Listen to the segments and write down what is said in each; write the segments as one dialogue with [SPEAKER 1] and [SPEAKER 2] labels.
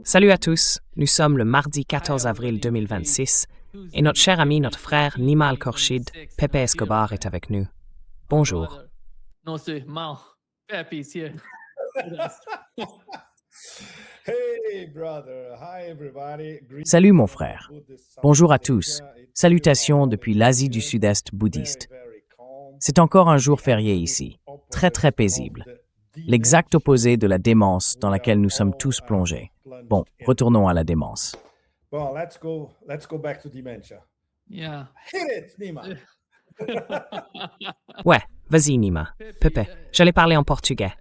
[SPEAKER 1] Salut à tous, nous sommes le mardi 14 avril 2026 et notre cher ami, notre frère Nima Al-Khorshid, Pepe Escobar est avec nous. Bonjour.
[SPEAKER 2] No, sir, Mao. Pepe is here.
[SPEAKER 3] Hey, brother. Hi, everybody.
[SPEAKER 1] Salut mon frère. Bonjour à tous. Salutations depuis l'Asie du Sud-Est bouddhiste. C'est encore un jour férié ici, très très paisible. L'exact opposé de la démence dans laquelle nous sommes tous plongés. Bon, retournons à la démence.
[SPEAKER 3] Well, let's go back to dementia.
[SPEAKER 2] Yeah.
[SPEAKER 3] Hit it, Nima.
[SPEAKER 1] Ouais, vas-y Nima. Pepe, j'allais parler en portugais.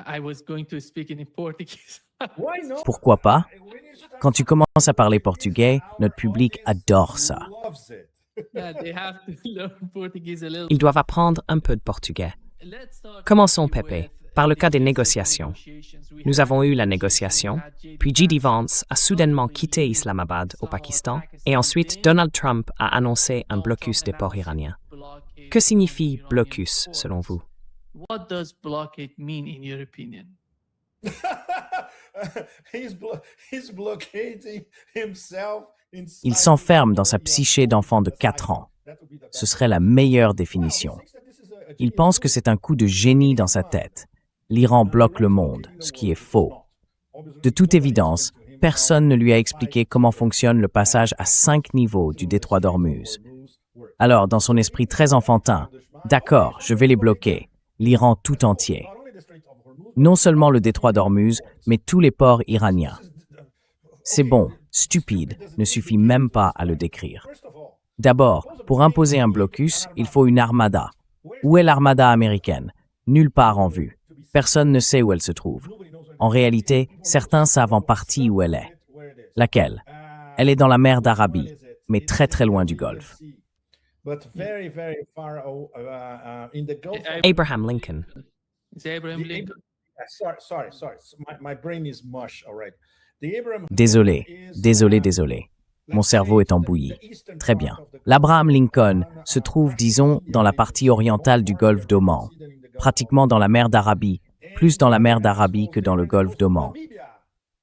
[SPEAKER 2] I was going to speak in Portuguese.
[SPEAKER 3] Why not?
[SPEAKER 1] Pourquoi pas? Quand tu commences à parler portugais, notre public adore ça.
[SPEAKER 3] Loves it.
[SPEAKER 2] Yeah, they have to learn Portuguese a little.
[SPEAKER 1] Ils doivent apprendre un peu de portugais.
[SPEAKER 2] Let's start
[SPEAKER 1] Commençons,
[SPEAKER 2] with,
[SPEAKER 1] Pepe, par le cas des négociations. Nous avons eu la négociation, puis J.D. Vance a soudainement quitté Islamabad au Pakistan, et ensuite Donald Trump a annoncé un blocus des ports iraniens. Que signifie blocus selon vous?
[SPEAKER 2] What does blockade mean in your opinion?
[SPEAKER 3] He's blockading himself inside.
[SPEAKER 1] Il s'enferme dans sa psyché d'enfant de 4 ans. Ce serait la meilleure définition. Il pense que c'est un coup de génie dans sa tête. L'Iran bloque le monde, ce qui est faux. De toute évidence, personne ne lui a expliqué comment fonctionne le passage à 5 niveaux du détroit d'Ormuz. Alors, dans son esprit très enfantin, d'accord, je vais les bloquer, l'Iran tout entier. Non seulement le détroit d'Ormuz, mais tous les ports iraniens. C'est bon, stupide, ne suffit même pas à le décrire. D'abord, pour imposer un blocus, il faut une armada. Où est l'armada américaine? Nulle part en vue. Personne ne sait où elle se trouve. En réalité, certains savent en partie où elle est. Laquelle? Elle est dans la mer d'Arabie, mais très très loin du Golfe.
[SPEAKER 3] But very, very far in the Gulf.
[SPEAKER 1] Abraham Lincoln.
[SPEAKER 2] Is Abraham Lincoln?
[SPEAKER 3] Sorry. My brain is mush already. The Abraham
[SPEAKER 1] Désolé. Mon cerveau est en bouillie. Très bien. L'Abraham Lincoln se trouve, disons, dans la partie orientale du golfe d'Oman, pratiquement dans la mer d'Arabie, plus dans la mer d'Arabie que dans le golfe d'Oman.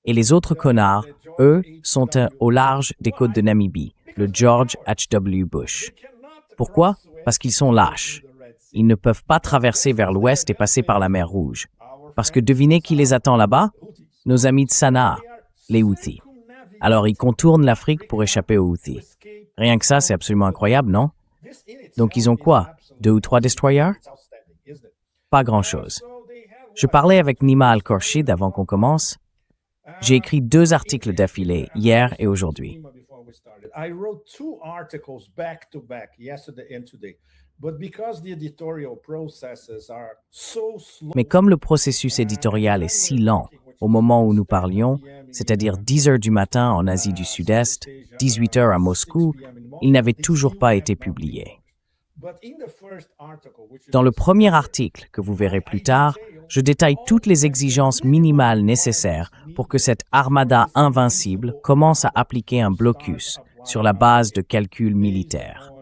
[SPEAKER 1] Et les autres connards, eux, sont au large des côtes de Namibie, le George H.W. Bush. Pourquoi? Parce qu'ils sont lâches. Ils ne peuvent pas traverser vers l'ouest et passer par la mer Rouge. Parce que devinez qui les attend là-bas? Nos amis de Sanaa, les Houthis. Alors ils contournent l'Afrique pour échapper aux Houthis. Rien que ça, c'est absolument incroyable, non? Donc ils ont quoi? 2 ou 3 destroyers? Pas grand-chose. Je parlais avec Nima Al-Khorshid avant qu'on commence. J'ai écrit 2 articles d'affilée, hier et aujourd'hui.
[SPEAKER 3] I wrote 2 articles back to back, yesterday and today. But because the editorial processes are so slow.
[SPEAKER 1] Mais comme le processus éditorial est si lent au moment où nous parlions, c'est-à-dire 10 heures du matin en Asie du Sud-Est, 18 heures à Moscou, il n'avait toujours pas été publié. Dans le premier article, que vous verrez plus tard, je détaille toutes les exigences minimales nécessaires pour que cette armada invincible commence à appliquer un blocus sur la base de calculs militaires.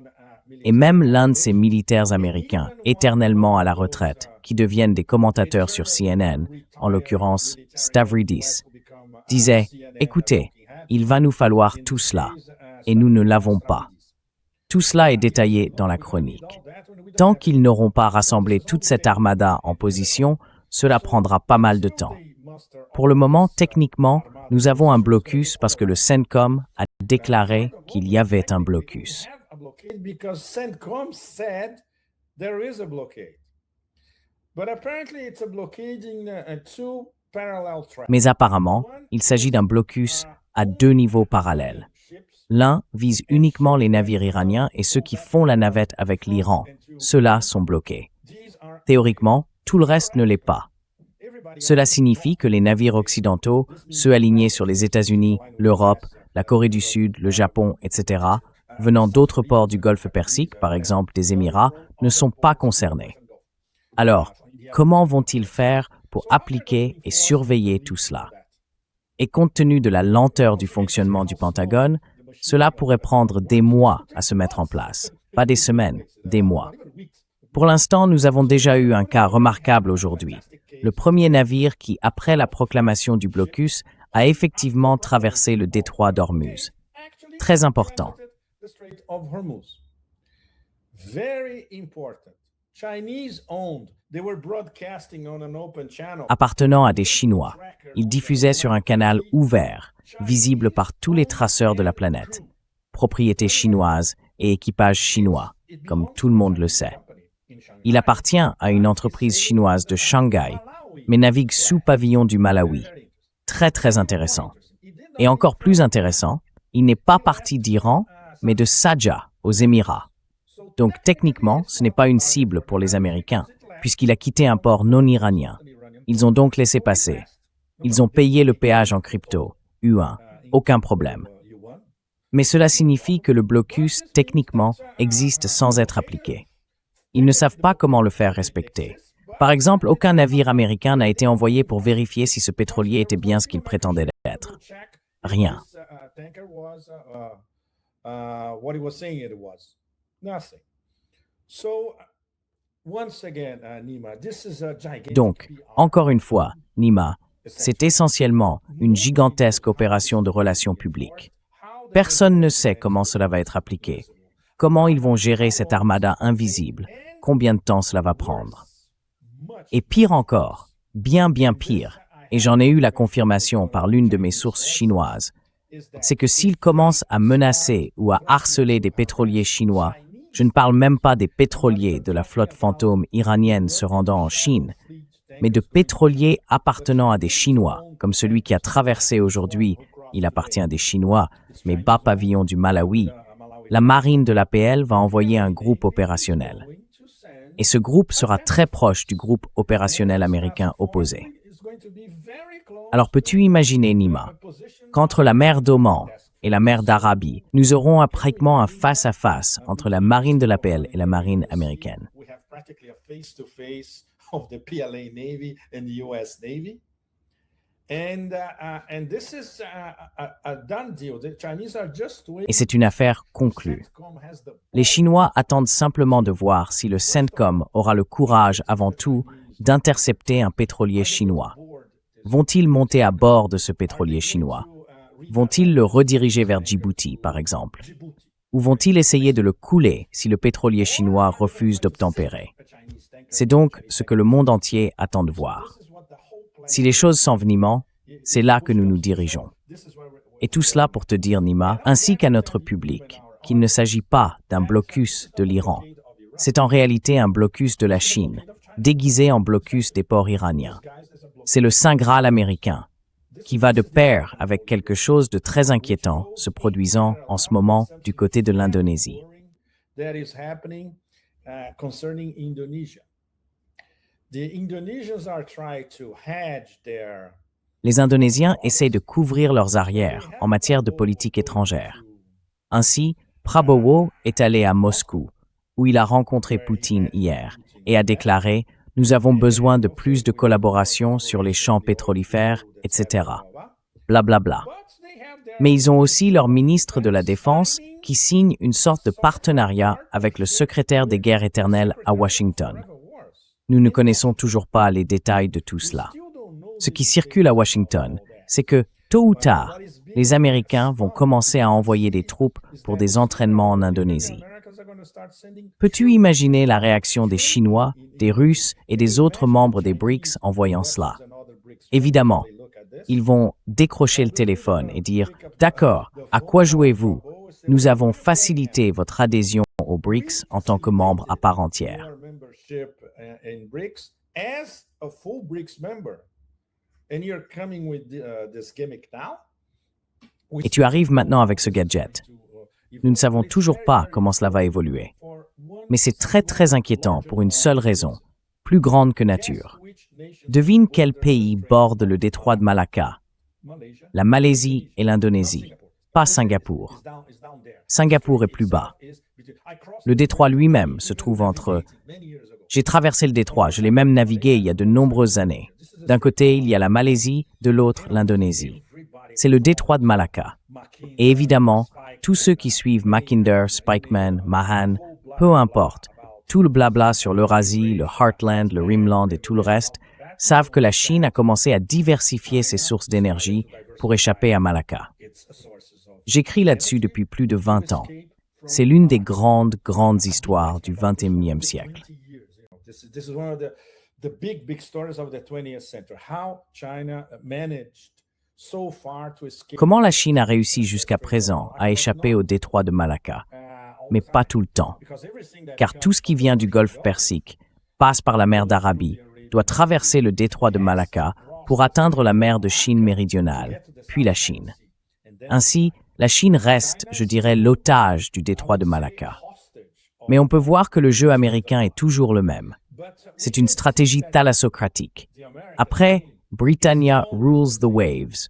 [SPEAKER 1] Et même l'un de ces militaires américains, éternellement à la retraite, qui deviennent des commentateurs sur CNN, en l'occurrence Stavridis, disait « Écoutez, il va nous falloir tout cela, et nous ne l'avons pas. » Tout cela est détaillé dans la chronique. Tant qu'ils n'auront pas rassemblé toute cette armada en position, cela prendra pas mal de temps. Pour le moment, techniquement, nous avons un blocus parce que le CENTCOM a déclaré qu'il y avait un blocus.
[SPEAKER 3] Because CENTCOM said there is a blockade. But apparently it's a blockading 2 parallel tracks.
[SPEAKER 1] Mais apparemment, il s'agit d'un blocus à 2 niveaux parallèles. L'un vise uniquement les navires iraniens et ceux qui font la navette avec l'Iran. Ceux-là sont bloqués. Théoriquement, tout le reste ne l'est pas. Cela signifie que les navires occidentaux, ceux alignés sur les États-Unis, l'Europe, la Corée du Sud, le Japon, etc., venant d'autres ports du Golfe Persique, par exemple des Émirats, ne sont pas concernés. Alors, comment vont-ils faire pour appliquer et surveiller tout cela? Et compte tenu de la lenteur du fonctionnement du Pentagone, cela pourrait prendre des mois à se mettre en place. Pas des semaines, des mois. Pour l'instant, nous avons déjà eu un cas remarquable aujourd'hui. Le premier navire qui, après la proclamation du blocus, a effectivement traversé le détroit d'Ormuz. Très important. Appartenant à des Chinois, ils diffusaient sur un canal ouvert, visible par tous les traceurs de la planète. Propriété chinoise et équipage chinois, comme tout le monde le sait. Il appartient à une entreprise chinoise de Shanghai, mais navigue sous pavillon du Malawi. Très intéressant. Et encore plus intéressant, il n'est pas parti d'Iran, mais de Sharjah, aux Émirats. Donc techniquement, ce n'est pas une cible pour les Américains, puisqu'il a quitté un port non iranien. Ils ont donc laissé passer. Ils ont payé le péage en crypto, U1, aucun problème. Mais cela signifie que le blocus, techniquement, existe sans être appliqué. Ils ne savent pas comment le faire respecter. Par exemple, aucun navire américain n'a été envoyé pour vérifier si ce pétrolier était bien ce qu'il prétendait être. Rien. Donc, encore une fois, Nima, c'est essentiellement une gigantesque opération de relations publiques. Personne ne sait comment cela va être appliqué. Comment ils vont gérer cette armada invisible? Combien de temps cela va prendre? Et pire encore, bien pire, et j'en ai eu la confirmation par l'une de mes sources chinoises, c'est que s'ils commencent à menacer ou à harceler des pétroliers chinois, je ne parle même pas des pétroliers de la flotte fantôme iranienne se rendant en Chine, mais de pétroliers appartenant à des Chinois, comme celui qui a traversé aujourd'hui, il appartient à des Chinois, mais bas pavillon du Malawi, la marine de l'APL va envoyer un groupe opérationnel. Et ce groupe sera très proche du groupe opérationnel américain opposé. Alors peux-tu imaginer, Nima, qu'entre la mer d'Oman et la mer d'Arabie, nous aurons pratiquement un face-à-face entre la marine de l'APL et la marine américaine. Et c'est une affaire conclue. Les Chinois attendent simplement de voir si le CENTCOM aura le courage, avant tout, d'intercepter un pétrolier chinois. Vont-ils monter à bord de ce pétrolier chinois? Vont-ils le rediriger vers Djibouti, par exemple? Ou vont-ils essayer de le couler si le pétrolier chinois refuse d'obtempérer? C'est donc ce que le monde entier attend de voir. Si les choses s'enveniment, c'est là que nous nous dirigeons. Et tout cela pour te dire, Nima, ainsi qu'à notre public, qu'il ne s'agit pas d'un blocus de l'Iran. C'est en réalité un blocus de la Chine, déguisé en blocus des ports iraniens. C'est le Saint Graal américain, qui va de pair avec quelque chose de très inquiétant se produisant en ce moment du côté de l'Indonésie. Les Indonésiens essayent de couvrir leurs arrières en matière de politique étrangère. Ainsi, Prabowo est allé à Moscou, où il a rencontré Poutine hier, et a déclaré « Nous avons besoin de plus de collaboration sur les champs pétrolifères, etc. » Blablabla. Mais ils ont aussi leur ministre de la Défense qui signe une sorte de partenariat avec le secrétaire des guerres éternelles à Washington. Nous ne connaissons toujours pas les détails de tout cela. Ce qui circule à Washington, c'est que, tôt ou tard, les Américains vont commencer à envoyer des troupes pour des entraînements en Indonésie. Peux-tu imaginer la réaction des Chinois, des Russes et des autres membres des BRICS en voyant cela? Évidemment, ils vont décrocher le téléphone et dire « D'accord, à quoi jouez-vous? Nous avons facilité votre adhésion aux BRICS en tant que membre à part entière. » Et tu arrives maintenant avec ce gadget. Nous ne savons toujours pas comment cela va évoluer. Mais c'est très inquiétant pour une seule raison, plus grande que nature. Devine quel pays borde le détroit de Malacca? La Malaisie et l'Indonésie, pas Singapour. Singapour est plus bas. Le détroit lui-même se trouve entre... J'ai traversé le détroit, je l'ai même navigué il y a de nombreuses années. D'un côté, il y a la Malaisie, de l'autre, l'Indonésie. C'est le détroit de Malacca. Et évidemment, tous ceux qui suivent Mackinder, Spikeman, Mahan, peu importe, tout le blabla sur l'Eurasie, le Heartland, le Rimland et tout le reste, savent que la Chine a commencé à diversifier ses sources d'énergie pour échapper à Malacca. J'écris là-dessus depuis plus de 20 ans. C'est l'une des grandes histoires du XXIe siècle.
[SPEAKER 3] This is one of the big stories of the 20th century. How China managed so far to escape.
[SPEAKER 1] Comment la Chine a réussi jusqu'à présent à échapper au détroit de Malacca? Mais pas tout le temps, car tout ce qui vient du golfe Persique passe par la mer d'Arabie, doit traverser le détroit de Malacca pour atteindre la mer de Chine méridionale, puis la Chine. Ainsi, la Chine reste, je dirais, l'otage du détroit de Malacca. Mais on peut voir que le jeu américain est toujours le même. C'est une stratégie thalassocratique. Après, Britannia rules the waves.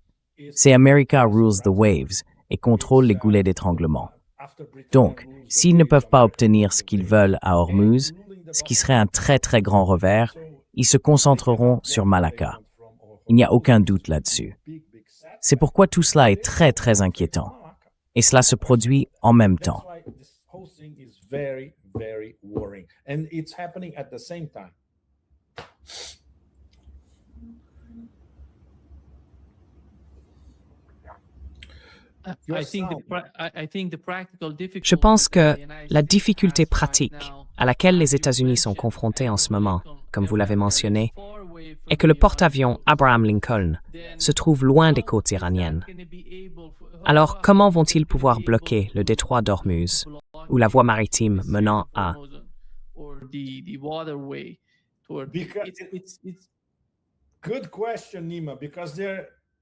[SPEAKER 1] C'est America rules the waves et contrôle les goulets d'étranglement. Donc, s'ils ne peuvent pas obtenir ce qu'ils veulent à Hormuz, ce qui serait un très grand revers, ils se concentreront sur Malacca. Il n'y a aucun doute là-dessus. C'est pourquoi tout cela est très inquiétant. Et cela se produit en même temps.
[SPEAKER 3] Very worrying. And it's happening at the same time.
[SPEAKER 4] Je pense que la difficulté pratique à laquelle les États-Unis sont confrontés en ce moment, comme vous l'avez mentionné, est que le porte-avions Abraham Lincoln se trouve loin des côtes iraniennes. Alors, comment vont-ils pouvoir bloquer le détroit d'Ormuz ou la voie maritime menant à...
[SPEAKER 3] Good question, Nima, because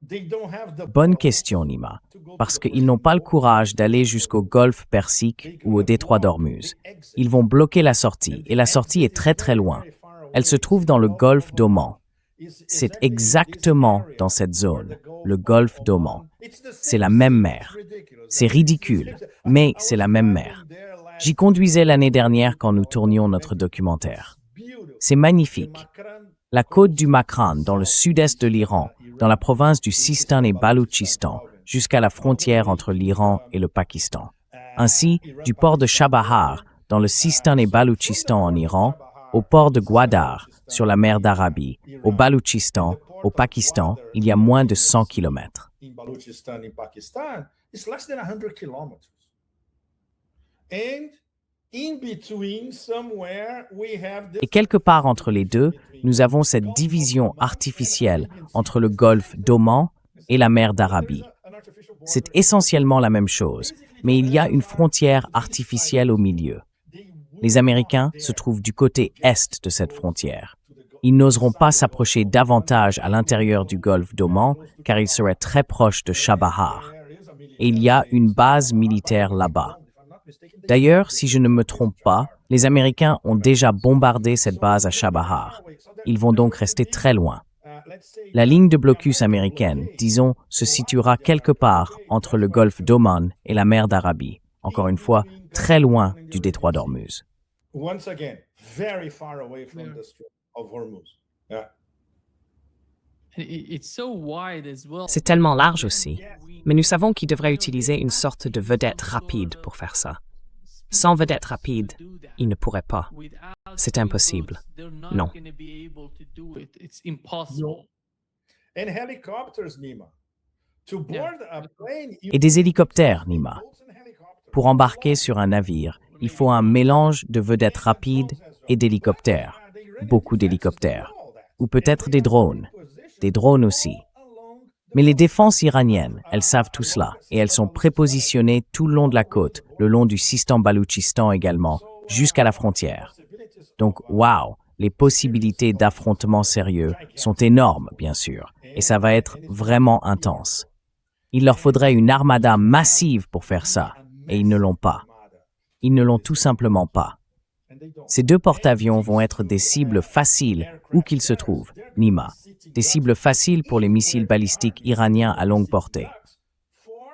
[SPEAKER 3] they don't have the...
[SPEAKER 1] Bonne question, Nima, parce qu'ils n'ont pas le courage d'aller jusqu'au golfe Persique ou au détroit d'Ormuz. Ils vont bloquer la sortie, et la sortie est très loin. Elle se trouve dans le golfe d'Oman. C'est exactement dans cette zone, le golfe d'Oman. C'est la même mer. C'est ridicule, mais c'est la même mer. J'y conduisais l'année dernière quand nous tournions notre documentaire. C'est magnifique. La côte du Makran, dans le sud-est de l'Iran, dans la province du Sistan et Baloutchistan, jusqu'à la frontière entre l'Iran et le Pakistan. Ainsi, du port de Chabahar, dans le Sistan et Baloutchistan en Iran, au port de Gwadar, sur la mer d'Arabie, au Baloutchistan, au Pakistan, il y a moins de 100 kilomètres.
[SPEAKER 3] In Balochistan, in Pakistan, it's less than 100 kilometers. And in between, somewhere, we have
[SPEAKER 1] Et quelque part entre les deux, nous avons cette division artificielle entre le golfe d'Oman et la mer d'Arabie. C'est essentiellement la même chose, mais il y a une frontière artificielle au milieu. Les Américains se trouvent du côté est de cette frontière. Ils n'oseront pas s'approcher davantage à l'intérieur du golfe d'Oman car ils seraient très proches de Chabahar. Et il y a une base militaire là-bas. D'ailleurs, si je ne me trompe pas, les Américains ont déjà bombardé cette base à Chabahar. Ils vont donc rester très loin. La ligne de blocus américaine, disons, se situera quelque part entre le golfe d'Oman et la mer d'Arabie. Encore une fois, très loin du détroit d'Ormuz.
[SPEAKER 3] once again, very far away from the Strait of Hormuz. Yeah.
[SPEAKER 4] C'est tellement large aussi, mais nous savons qu'ils devraient utiliser une sorte de vedette rapide pour faire ça. Sans vedette rapide, ils ne pourraient pas. C'est impossible. Non.
[SPEAKER 3] And helicopters, Nima. To board a plane,
[SPEAKER 1] Et des hélicoptères, Nima. Pour embarquer sur un navire, il faut un mélange de vedettes rapides et d'hélicoptères. Beaucoup d'hélicoptères. Ou peut-être des drones. Des drones aussi. Mais les défenses iraniennes, elles savent tout cela, et elles sont prépositionnées tout le long de la côte, le long du Sistan-Baloutchistan également, jusqu'à la frontière. Donc, waouh, les possibilités d'affrontements sérieux sont énormes, bien sûr, et ça va être vraiment intense. Il leur faudrait une armada massive pour faire ça, et ils ne l'ont pas. Ils ne l'ont tout simplement pas. Ces deux porte-avions vont être des cibles faciles où qu'ils se trouvent, Nima, des cibles faciles pour les missiles balistiques iraniens à longue portée.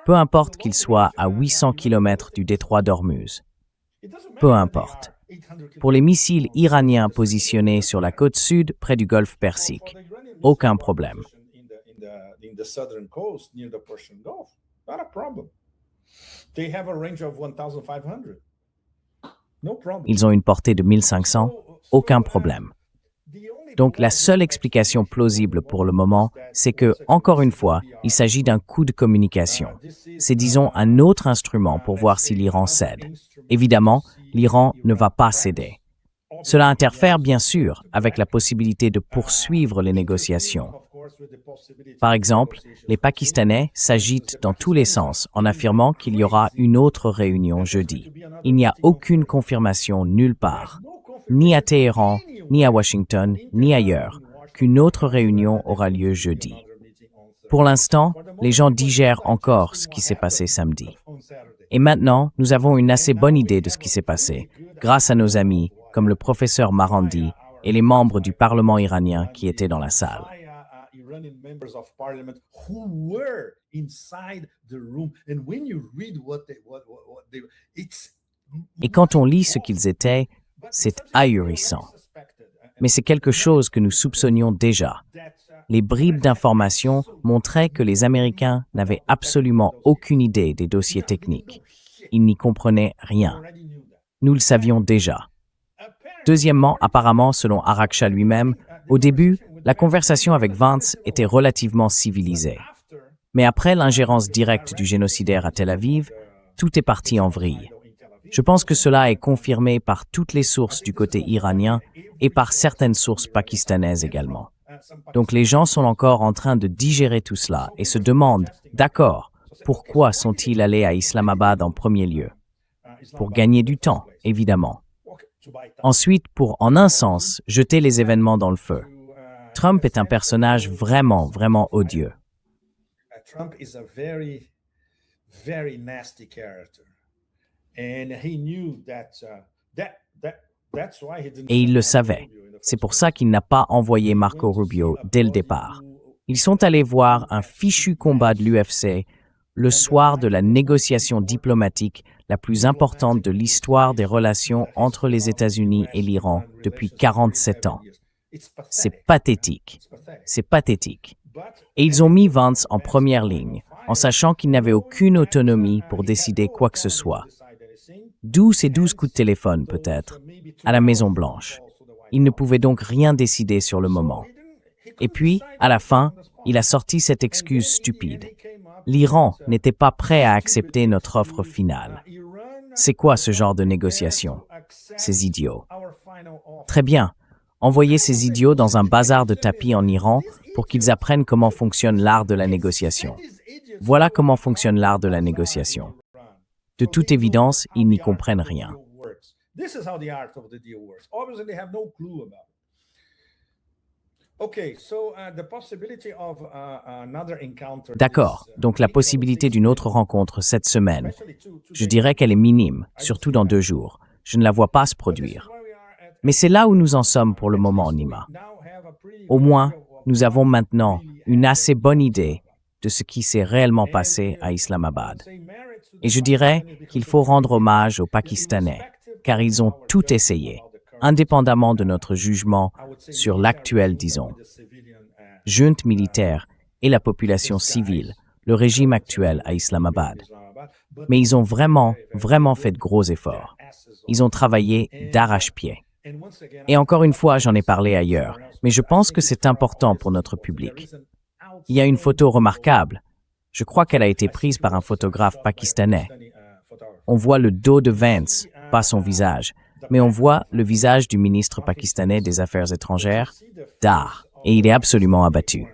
[SPEAKER 1] Peu importe qu'ils soient à 800 km du détroit d'Ormuz. Peu importe. Pour les missiles iraniens positionnés sur la côte sud près du golfe Persique, aucun problème.
[SPEAKER 3] in the southern coast near the Persian Gulf, not a problem. They have a range of 1,500.
[SPEAKER 1] Ils ont une portée de 1500, aucun problème. Donc la seule explication plausible pour le moment, c'est que, encore une fois, il s'agit d'un coup de communication. C'est, disons, un autre instrument pour voir si l'Iran cède. Évidemment, l'Iran ne va pas céder. Cela interfère bien sûr avec la possibilité de poursuivre les négociations. Par exemple, les Pakistanais s'agitent dans tous les sens en affirmant qu'il y aura une autre réunion jeudi. Il n'y a aucune confirmation nulle part, ni à Téhéran, ni à Washington, ni ailleurs, qu'une autre réunion aura lieu jeudi. Pour l'instant, les gens digèrent encore ce qui s'est passé samedi. Et maintenant, nous avons une assez bonne idée de ce qui s'est passé, grâce à nos amis, comme le professeur Marandi et les membres du Parlement iranien qui étaient dans la salle. Et quand on lit ce qu'ils étaient, c'est ahurissant. Mais c'est quelque chose que nous soupçonnions déjà. Les bribes d'informations montraient que les Américains n'avaient absolument aucune idée des dossiers techniques. Ils n'y comprenaient rien. Nous le savions déjà. Deuxièmement, apparemment, selon Araksha lui-même, au début, la conversation avec Vance était relativement civilisée. Mais après l'ingérence directe du génocidaire à Tel Aviv, tout est parti en vrille. Je pense que cela est confirmé par toutes les sources du côté iranien et par certaines sources pakistanaises également. Donc les gens sont encore en train de digérer tout cela et se demandent, d'accord, pourquoi sont-ils allés à Islamabad en premier lieu? Pour gagner du temps, évidemment. Ensuite, pour, en un sens, jeter les événements dans le feu. Trump est un personnage vraiment, vraiment odieux.
[SPEAKER 3] Trump is a very, very nasty character. And he knew that's why he didn't.
[SPEAKER 1] Et il le savait. C'est pour ça qu'il n'a pas envoyé Marco Rubio dès le départ. Ils sont allés voir un fichu combat de l'UFC le soir de la négociation diplomatique la plus importante de l'histoire des relations entre les États-Unis et l'Iran depuis 47 ans. C'est pathétique. C'est pathétique. Et ils ont mis Vance en première ligne, en sachant qu'il n'avait aucune autonomie pour décider quoi que ce soit. D'où ces 12 coups de téléphone, peut-être, à la Maison-Blanche. Il ne pouvait donc rien décider sur le moment. Et puis, à la fin, il a sorti cette excuse stupide. L'Iran n'était pas prêt à accepter notre offre finale. C'est quoi ce genre de négociation? Ces idiots. Très bien. Envoyez ces idiots dans un bazar de tapis en Iran pour qu'ils apprennent comment fonctionne l'art de la négociation. Voilà comment fonctionne l'art de la négociation. De toute évidence, ils n'y comprennent rien. D'accord, donc la possibilité d'une autre rencontre cette semaine, je dirais qu'elle est minime, surtout dans 2 jours. Je ne la vois pas se produire. Mais c'est là où nous en sommes pour le moment, Nima. Au moins, nous avons maintenant une assez bonne idée de ce qui s'est réellement passé à Islamabad. Et je dirais qu'il faut rendre hommage aux Pakistanais, car ils ont tout essayé, indépendamment de notre jugement sur l'actuelle, disons, junte militaire et la population civile, le régime actuel à Islamabad. Mais ils ont vraiment, vraiment fait de gros efforts. Ils ont travaillé d'arrache-pied. Et encore une fois, j'en ai parlé ailleurs, mais je pense que c'est important pour notre public. Il y a une photo remarquable. Je crois qu'elle a été prise par un photographe pakistanais. On voit le dos de Vance, pas son visage, mais on voit le visage du ministre pakistanais des Affaires étrangères, Dar, et il est absolument abattu.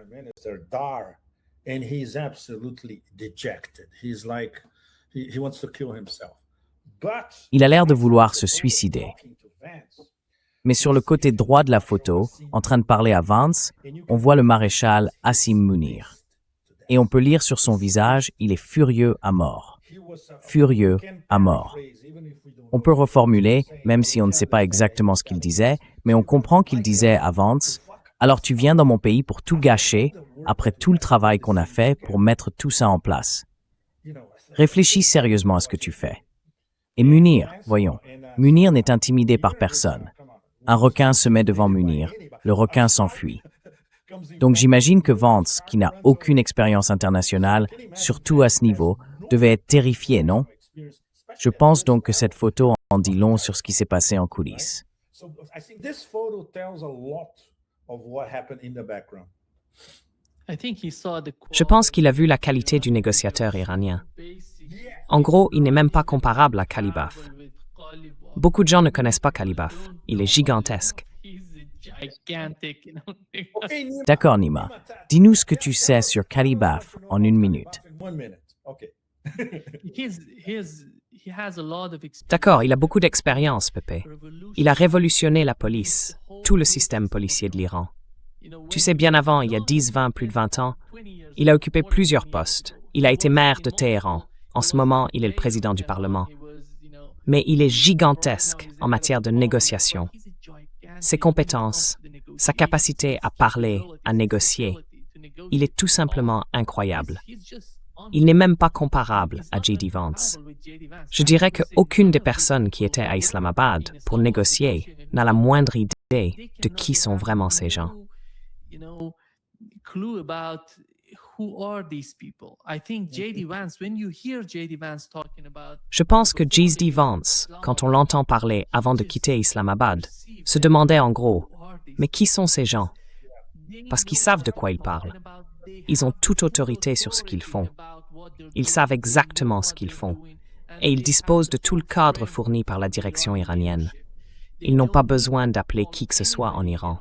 [SPEAKER 1] Il a l'air de vouloir se suicider. Mais sur le côté droit de la photo, en train de parler à Vance, on voit le maréchal Asim Munir. Et on peut lire sur son visage, il est furieux à mort. Furieux à mort. On peut reformuler, même si on ne sait pas exactement ce qu'il disait, mais on comprend qu'il disait à Vance, « Alors tu viens dans mon pays pour tout gâcher, après tout le travail qu'on a fait pour mettre tout ça en place. Réfléchis sérieusement à ce que tu fais. » Et Munir, voyons, Munir n'est intimidé par personne. Un requin se met devant Munir, le requin s'enfuit. Donc j'imagine que Vance, qui n'a aucune expérience internationale, surtout à ce niveau, devait être terrifié, non? Je pense donc que cette photo en dit long sur ce qui s'est passé en coulisses.
[SPEAKER 3] So I think this photo tells a lot of what happened in the background.
[SPEAKER 4] Je pense qu'il a vu la qualité du négociateur iranien. En gros, il n'est même pas comparable à Kalibaf. Beaucoup de gens ne connaissent pas Kalibaf. Il est gigantesque.
[SPEAKER 3] Okay, Nima,
[SPEAKER 1] D'accord, Nima. Dis-nous ce que tu sais sur Kalibaf en une minute.
[SPEAKER 3] in 1 minute. Okay.
[SPEAKER 4] D'accord, il a beaucoup d'expérience, Pépé. Il a révolutionné la police, tout le système policier de l'Iran. Tu sais, bien avant, il y a 10, 20, plus de 20 ans, il a occupé plusieurs postes. Il a été maire de Téhéran. En ce moment, il est le président du Parlement. Mais il est gigantesque en matière de négociation. Ses compétences, sa capacité à parler, à négocier, il est tout simplement incroyable. Il n'est même pas comparable à J.D. Vance. Je dirais qu'aucune des personnes qui étaient à Islamabad pour négocier n'a la moindre idée de qui sont vraiment ces gens. Je pense que J.D. Vance, quand on l'entend parler avant de quitter Islamabad, se demandait en gros, mais qui sont ces gens? Parce qu'ils savent de quoi ils parlent. Ils ont toute autorité sur ce qu'ils font. Ils savent exactement ce qu'ils font. Et ils disposent de tout le cadre fourni par la direction iranienne. Ils n'ont pas besoin d'appeler qui que ce soit en Iran.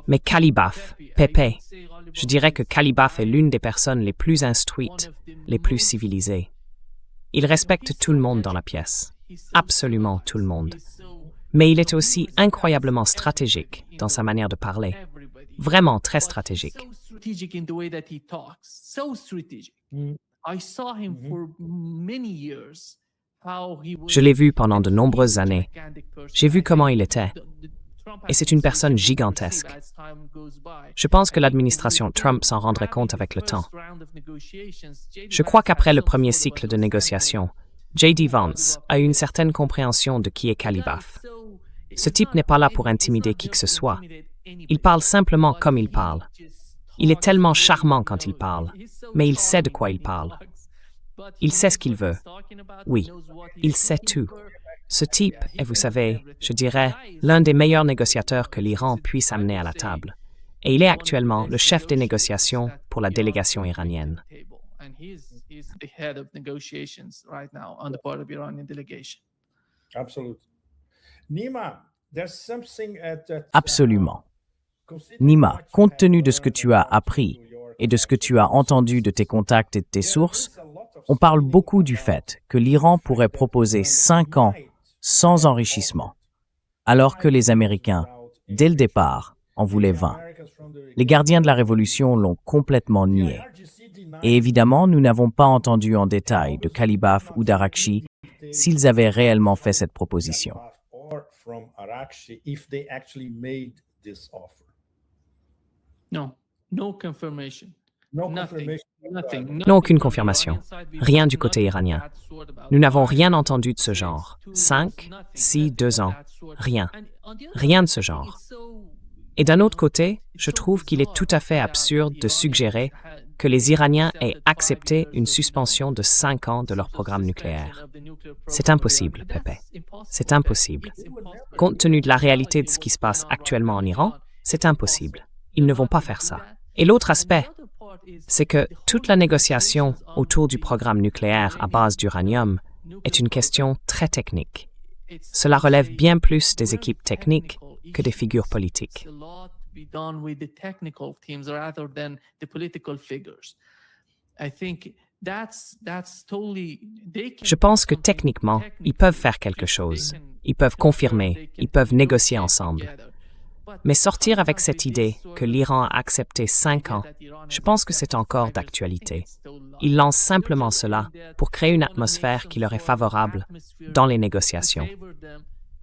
[SPEAKER 4] Mais Kalibaf, Pépé, je dirais que Kalibaf est l'une des personnes les plus instruites, les plus civilisées. Il respecte tout le monde dans la pièce, absolument tout le monde. Mais il est aussi incroyablement stratégique dans sa manière de parler, vraiment très stratégique. Je l'ai vu pendant de nombreuses années. J'ai vu comment il était. Et c'est une personne gigantesque. Je pense que l'administration Trump s'en rendrait compte avec le temps. Je crois qu'après le premier cycle de négociation, J.D. Vance a eu une certaine compréhension de qui est Kalibaf. Ce type n'est pas là pour intimider qui que ce soit. Il parle simplement comme il parle. Il est tellement charmant quand il parle, mais il sait de quoi il parle. Il sait ce qu'il veut. Oui, il sait tout. Ce type est, vous savez, je dirais, l'un des meilleurs négociateurs que l'Iran puisse amener à la table. Et il est actuellement le chef des négociations pour la délégation iranienne.
[SPEAKER 3] Absolutely. Nima, there's something at
[SPEAKER 1] Absolument. Nima, compte tenu de ce que tu as appris et de ce que tu as entendu de tes contacts et de tes sources, on parle beaucoup du fait que l'Iran pourrait proposer 5 ans sans enrichissement, alors que les Américains, dès le départ, en voulaient 20. Les gardiens de la Révolution l'ont complètement nié. Et évidemment, nous n'avons pas entendu en détail de Kalibaf ou d'Arakchi s'ils avaient réellement fait cette proposition.
[SPEAKER 4] Non, aucune confirmation. Rien du côté iranien. Nous n'avons rien entendu de ce genre. 5, 6, 2 ans. Rien. Rien de ce genre. Et d'un autre côté, je trouve qu'il est tout à fait absurde de suggérer que les Iraniens aient accepté une suspension de 5 ans de leur programme nucléaire. C'est impossible, Pépé. C'est impossible. Compte tenu de la réalité de ce qui se passe actuellement en Iran, c'est impossible. Ils ne vont pas faire ça. Et l'autre aspect, c'est que toute la négociation autour du programme nucléaire à base d'uranium est une question très technique. Cela relève bien plus des équipes techniques que des figures politiques. Je pense que techniquement, ils peuvent faire quelque chose. Ils peuvent confirmer, ils peuvent négocier ensemble. Mais sortir avec cette idée que l'Iran a accepté 5 ans, je pense que c'est encore d'actualité. Ils lancent simplement cela pour créer une atmosphère qui leur est favorable dans les négociations.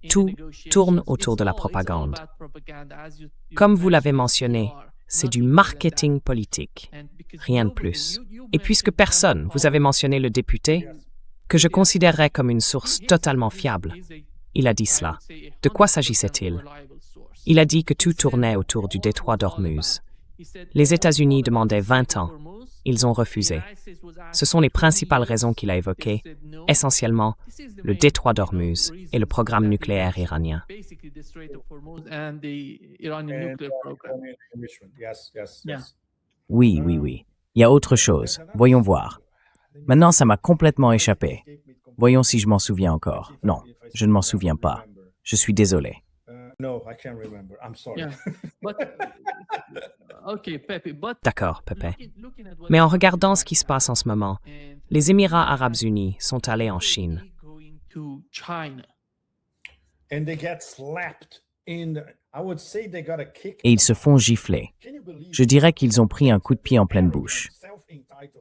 [SPEAKER 4] Tout tourne autour de la propagande. Comme vous l'avez mentionné, c'est du marketing politique, rien de plus. Et puisque personne, vous avez mentionné le député, que je considérerais comme une source totalement fiable, il a dit cela. De quoi s'agissait-il? Il a dit que tout tournait autour du détroit d'Ormuz. Les États-Unis demandaient 20 ans. ils ont refusé. Ce sont les principales raisons qu'il a évoquées, essentiellement le détroit d'Ormuz et le programme nucléaire iranien.
[SPEAKER 2] Basically, the Strait of Hormuz and the Iranian nuclear program.
[SPEAKER 3] Yes, yes,
[SPEAKER 2] Yeah.
[SPEAKER 3] yes.
[SPEAKER 1] Oui, oui, oui. Il y a autre chose. Voyons voir. Maintenant, ça m'a complètement échappé. Voyons si je m'en souviens encore. Non, je ne m'en souviens pas. Je suis désolé.
[SPEAKER 3] No, I can't remember. I'm sorry.
[SPEAKER 2] Yeah. But okay, Pepe. But
[SPEAKER 4] D'accord, Pepe.
[SPEAKER 2] looking at what
[SPEAKER 4] Mais en regardant ce qui se passe en ce moment,
[SPEAKER 2] and
[SPEAKER 4] les Émirats arabes unis sont allés en Chine.
[SPEAKER 2] going to China.
[SPEAKER 3] And they get slapped in the, I would say they got a kick.
[SPEAKER 1] Et ils se font gifler. Je dirais qu'ils ont pris un coup de pied en pleine bouche.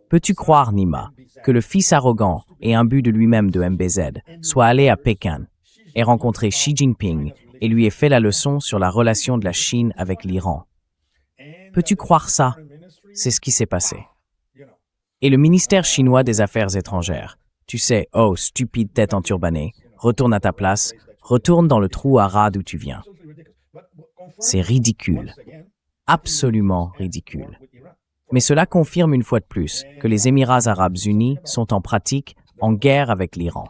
[SPEAKER 1] Peux-tu croire, Nima, que le fils arrogant et imbu de lui-même de MBZ soit allé à Pékin, ait rencontré Xi Jinping et lui ait fait la leçon sur la relation de la Chine avec l'Iran? Peux-tu croire ça? C'est ce qui s'est passé. Et le ministère chinois des Affaires étrangères, tu sais, oh, stupide tête enturbanée, retourne à ta place, retourne dans le trou à rats d'où tu viens. C'est ridicule. Absolument ridicule. Mais cela confirme une fois de plus que les Émirats arabes unis sont en pratique en guerre avec l'Iran.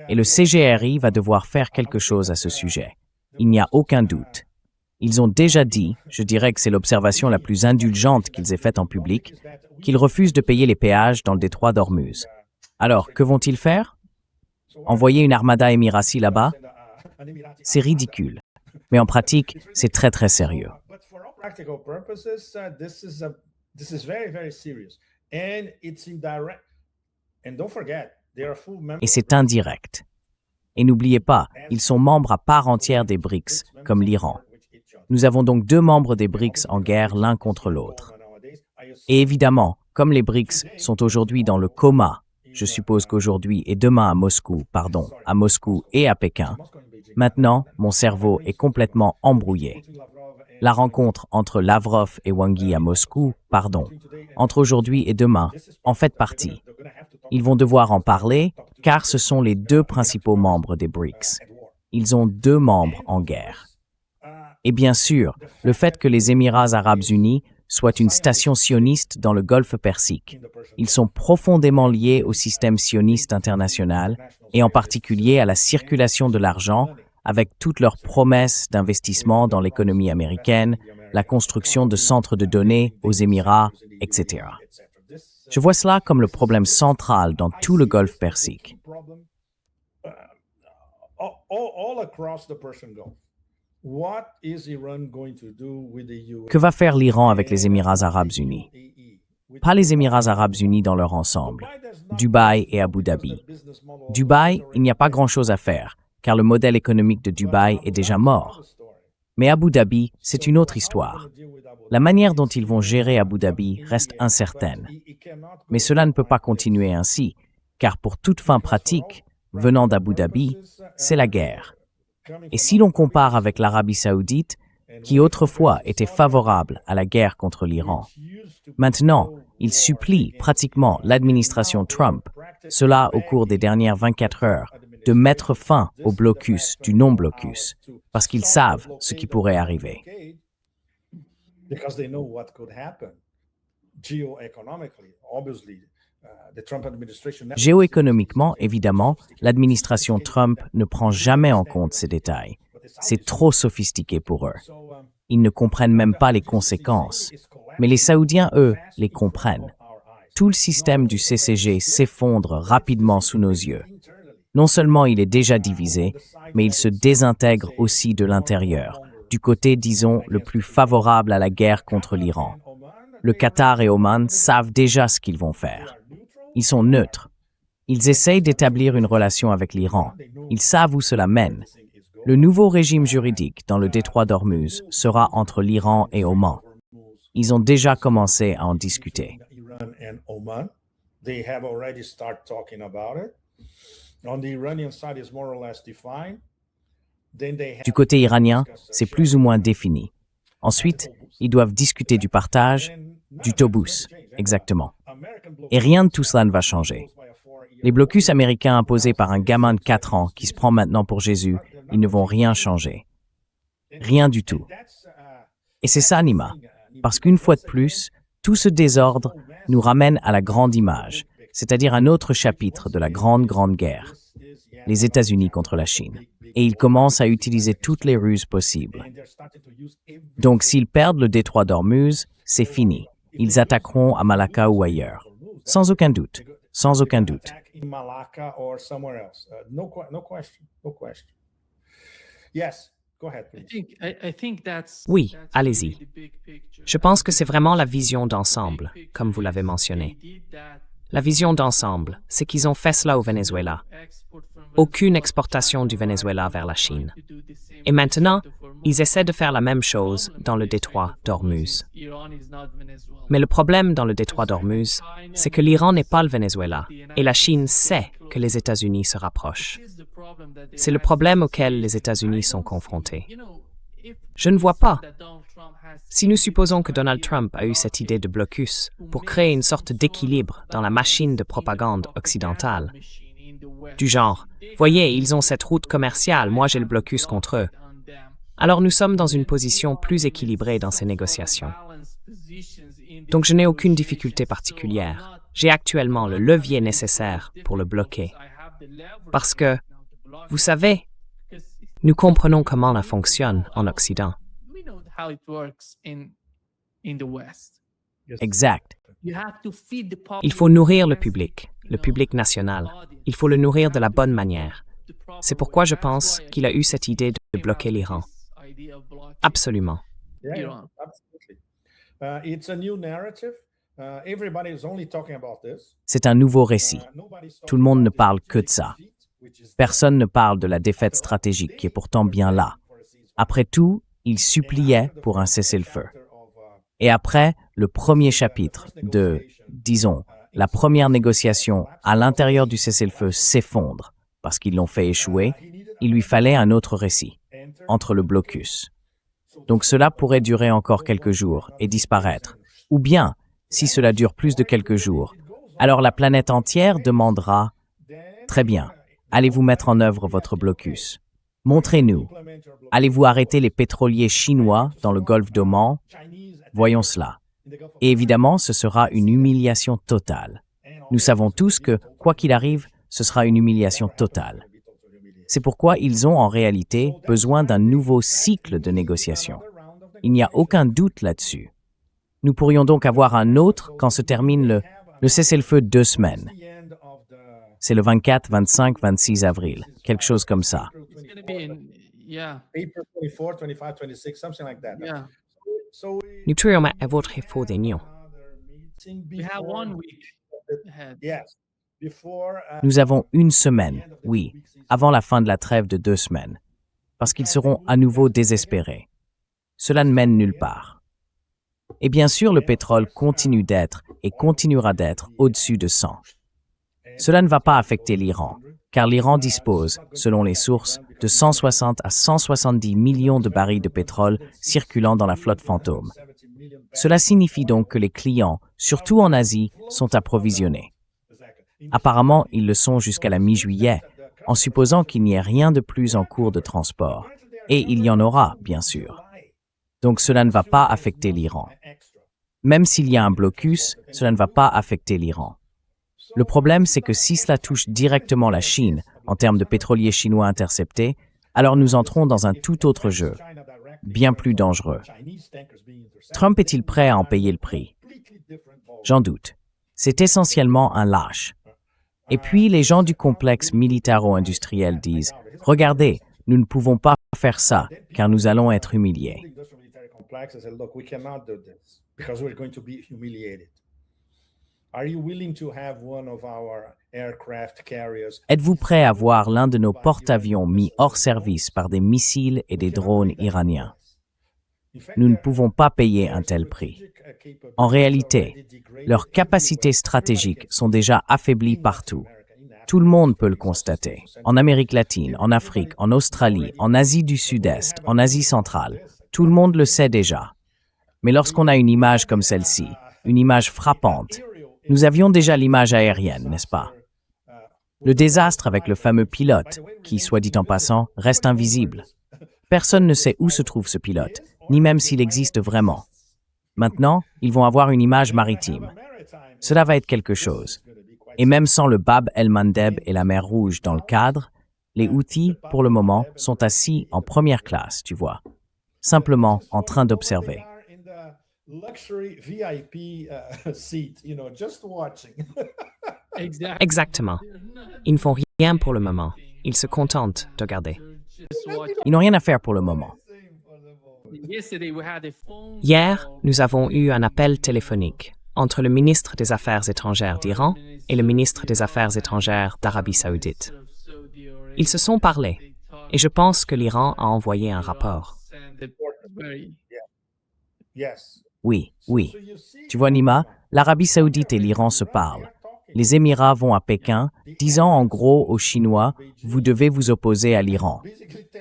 [SPEAKER 1] Et le CGRI va devoir faire quelque chose à ce sujet. Il n'y a aucun doute. Ils ont déjà dit, je dirais que c'est l'observation la plus indulgente qu'ils aient faite en public, qu'ils refusent de payer les péages dans le détroit d'Ormuz. Alors, que vont-ils faire? Envoyer une armada émirati là-bas? C'est ridicule. Mais en pratique, c'est très très sérieux.
[SPEAKER 3] But for all practical purposes, this is very, very serious. And it's indirect. And don't forget, they are full members.
[SPEAKER 1] Et c'est indirect. Et n'oubliez pas, ils sont membres à part entière des BRICS, comme l'Iran. Nous avons donc deux membres des BRICS en guerre l'un contre l'autre. Et évidemment, comme les BRICS sont aujourd'hui dans le coma, je suppose qu'aujourd'hui et demain à Moscou et à Pékin, maintenant, mon cerveau est complètement embrouillé. La rencontre entre Lavrov et Wang Yi à Moscou, entre aujourd'hui et demain, en fait partie. Ils vont devoir en parler, car ce sont les deux principaux membres des BRICS. Ils ont deux membres en guerre. Et bien sûr, le fait que les Émirats arabes unis soient une station sioniste dans le Golfe Persique. Ils sont profondément liés au système sioniste international et en particulier à la circulation de l'argent avec toutes leurs promesses d'investissement dans l'économie américaine, la construction de centres de données aux Émirats, etc. Je vois cela comme le problème central dans tout le Golfe Persique.
[SPEAKER 3] All across the Persian Gulf. What is Iran going to do with the US?
[SPEAKER 1] Que va faire l'Iran avec les Émirats arabes unis? Pas les Émirats arabes unis dans leur ensemble. Dubaï et Abu Dhabi. Dubaï, il n'y a pas grand-chose à faire, car le modèle économique de Dubaï est déjà mort. Mais Abu Dhabi, c'est une autre histoire. La manière dont ils vont gérer Abu Dhabi reste incertaine. Mais cela ne peut pas continuer ainsi, car pour toute fin pratique, venant d'Abu Dhabi, c'est la guerre. Et si l'on compare avec l'Arabie saoudite, qui autrefois était favorable à la guerre contre l'Iran, maintenant, il supplie pratiquement l'administration Trump, cela au cours des dernières 24 heures, de mettre fin au blocus du non-blocus, parce qu'ils savent ce qui pourrait arriver.
[SPEAKER 3] Because they know what could happen. Geoeconomically, obviously, the Trump administration...
[SPEAKER 1] Géoéconomiquement, évidemment, l'administration Trump ne prend jamais en compte ces détails. C'est trop sophistiqué pour eux. Ils ne comprennent même pas les conséquences. Mais les Saoudiens, eux, les comprennent. Tout le système du CCG s'effondre rapidement sous nos yeux. Non seulement il est déjà divisé, mais il se désintègre aussi de l'intérieur, du côté, disons, le plus favorable à la guerre contre l'Iran. Le Qatar et Oman savent déjà ce qu'ils vont faire. Ils sont neutres. Ils essayent d'établir une relation avec l'Iran. Ils savent où cela mène. Le nouveau régime juridique dans le détroit d'Ormuz sera entre l'Iran et Oman. Ils ont déjà commencé à en discuter. Du côté iranien, c'est plus ou moins défini. Ensuite, ils doivent discuter du partage, du tobus, exactement. Et rien de tout cela ne va changer. Les blocus américains imposés par un gamin de 4 ans qui se prend maintenant pour Jésus, ils ne vont rien changer. Rien du tout. Et c'est ça, Nima. Parce qu'une fois de plus, tout ce désordre nous ramène à la grande image, c'est-à-dire un autre chapitre de la grande guerre, les États-Unis contre la Chine. Et ils commencent à utiliser toutes les ruses possibles. Donc s'ils perdent le détroit d'Ormuz, c'est fini. Ils attaqueront à Malacca ou ailleurs. Sans aucun doute. Sans aucun doute.
[SPEAKER 4] Oui, allez-y. Je pense que c'est vraiment la vision d'ensemble, comme vous l'avez mentionné. La vision d'ensemble, c'est qu'ils ont fait cela au Venezuela. Aucune exportation du Venezuela vers la Chine. Et maintenant, ils essaient de faire la même chose dans le détroit d'Ormuz. Mais le problème dans le détroit d'Ormuz, c'est que l'Iran n'est pas le Venezuela, et la Chine sait que les États-Unis se rapprochent. C'est le problème auquel les États-Unis sont confrontés. Je ne vois pas. Si nous supposons que Donald Trump a eu cette idée de blocus pour créer une sorte d'équilibre dans la machine de propagande occidentale, du genre, voyez, ils ont cette route commerciale, moi j'ai le blocus contre eux. Alors nous sommes dans une position plus équilibrée dans ces négociations. Donc je n'ai aucune difficulté particulière. J'ai actuellement le levier nécessaire pour le bloquer. Parce que, vous savez, nous comprenons comment ça fonctionne en Occident.
[SPEAKER 1] Exact.
[SPEAKER 4] Il faut nourrir le public national. Il faut le nourrir de la bonne manière. C'est pourquoi je pense qu'il a eu cette idée de bloquer l'Iran. Absolument.
[SPEAKER 1] C'est un nouveau récit. Tout le monde ne parle que de ça. Personne ne parle de la défaite stratégique qui est pourtant bien là. Après tout, ils suppliaient pour un cessez-le-feu. Et après, le premier chapitre de, disons, la première négociation à l'intérieur du cessez-le-feu s'effondre parce qu'ils l'ont fait échouer, il lui fallait un autre récit, entre le blocus. Donc cela pourrait durer encore quelques jours et disparaître. Ou bien, si cela dure plus de quelques jours, alors la planète entière demandera « Très bien, allez-vous mettre en œuvre votre blocus? Montrez-nous. Allez-vous arrêter les pétroliers chinois dans le golfe d'Oman? Voyons cela. » Et évidemment, ce sera une humiliation totale. Nous savons tous que, quoi qu'il arrive, ce sera une humiliation totale. C'est pourquoi ils ont en réalité besoin d'un nouveau cycle de négociation. Il n'y a aucun doute là-dessus. Nous pourrions donc avoir un autre quand se termine le cessez-le-feu de 2 semaines. C'est le 24, 25, 26 avril, quelque chose comme ça.
[SPEAKER 4] Nous trouvons à votre réunion.
[SPEAKER 1] Nous avons 1 semaine, oui, avant la fin de la trêve de 2 semaines, parce qu'ils seront à nouveau désespérés. Cela ne mène nulle part. Et bien sûr, le pétrole continue d'être et continuera d'être au-dessus de 100. Cela ne va pas affecter l'Iran, car l'Iran dispose, selon les sources, de 160 à 170 millions de barils de pétrole circulant dans la flotte fantôme. Cela signifie donc que les clients, surtout en Asie, sont approvisionnés. Apparemment, ils le sont jusqu'à la mi-juillet, en supposant qu'il n'y ait rien de plus en cours de transport. Et il y en aura, bien sûr. Donc cela ne va pas affecter l'Iran. Même s'il y a un blocus, cela ne va pas affecter l'Iran. Le problème, c'est que si cela touche directement la Chine, en termes de pétroliers chinois interceptés, alors nous entrons dans un tout autre jeu, bien plus dangereux. Trump est-il prêt à en payer le prix? J'en doute. C'est essentiellement un lâche. Et puis, les gens du complexe militaro-industriel disent « Regardez, nous ne pouvons pas faire ça, car nous allons être humiliés. » Êtes-vous prêt à voir l'un de nos porte-avions mis hors service par des missiles et des drones iraniens? Nous ne pouvons pas payer un tel prix. En réalité, leurs capacités stratégiques sont déjà affaiblies partout. Tout le monde peut le constater. En Amérique latine, en Afrique, en Australie, en Asie du Sud-Est, en Asie centrale. Tout le monde le sait déjà. Mais lorsqu'on a une image comme celle-ci, une image frappante, nous avions déjà l'image aérienne, n'est-ce pas? Le désastre avec le fameux pilote, qui, soit dit en passant, reste invisible. Personne ne sait où se trouve ce pilote, ni même s'il existe vraiment. Maintenant, ils vont avoir une image maritime. Cela va être quelque chose. Et même sans le Bab el-Mandeb et la mer Rouge dans le cadre, les Houthis, pour le moment, sont assis en première classe, tu vois, simplement en train d'observer.
[SPEAKER 4] Exactement. Ils ne font rien pour le moment. Ils se contentent de regarder.
[SPEAKER 1] Ils n'ont rien à faire pour le moment.
[SPEAKER 4] Hier, nous avons eu un appel téléphonique entre le ministre des Affaires étrangères d'Iran et le ministre des Affaires étrangères d'Arabie saoudite. Ils se sont parlé et je pense que l'Iran a envoyé un rapport.
[SPEAKER 1] Oui. Tu vois, Nima, l'Arabie saoudite et l'Iran se parlent. Les Émirats vont à Pékin, disant en gros aux Chinois, vous devez vous opposer à l'Iran.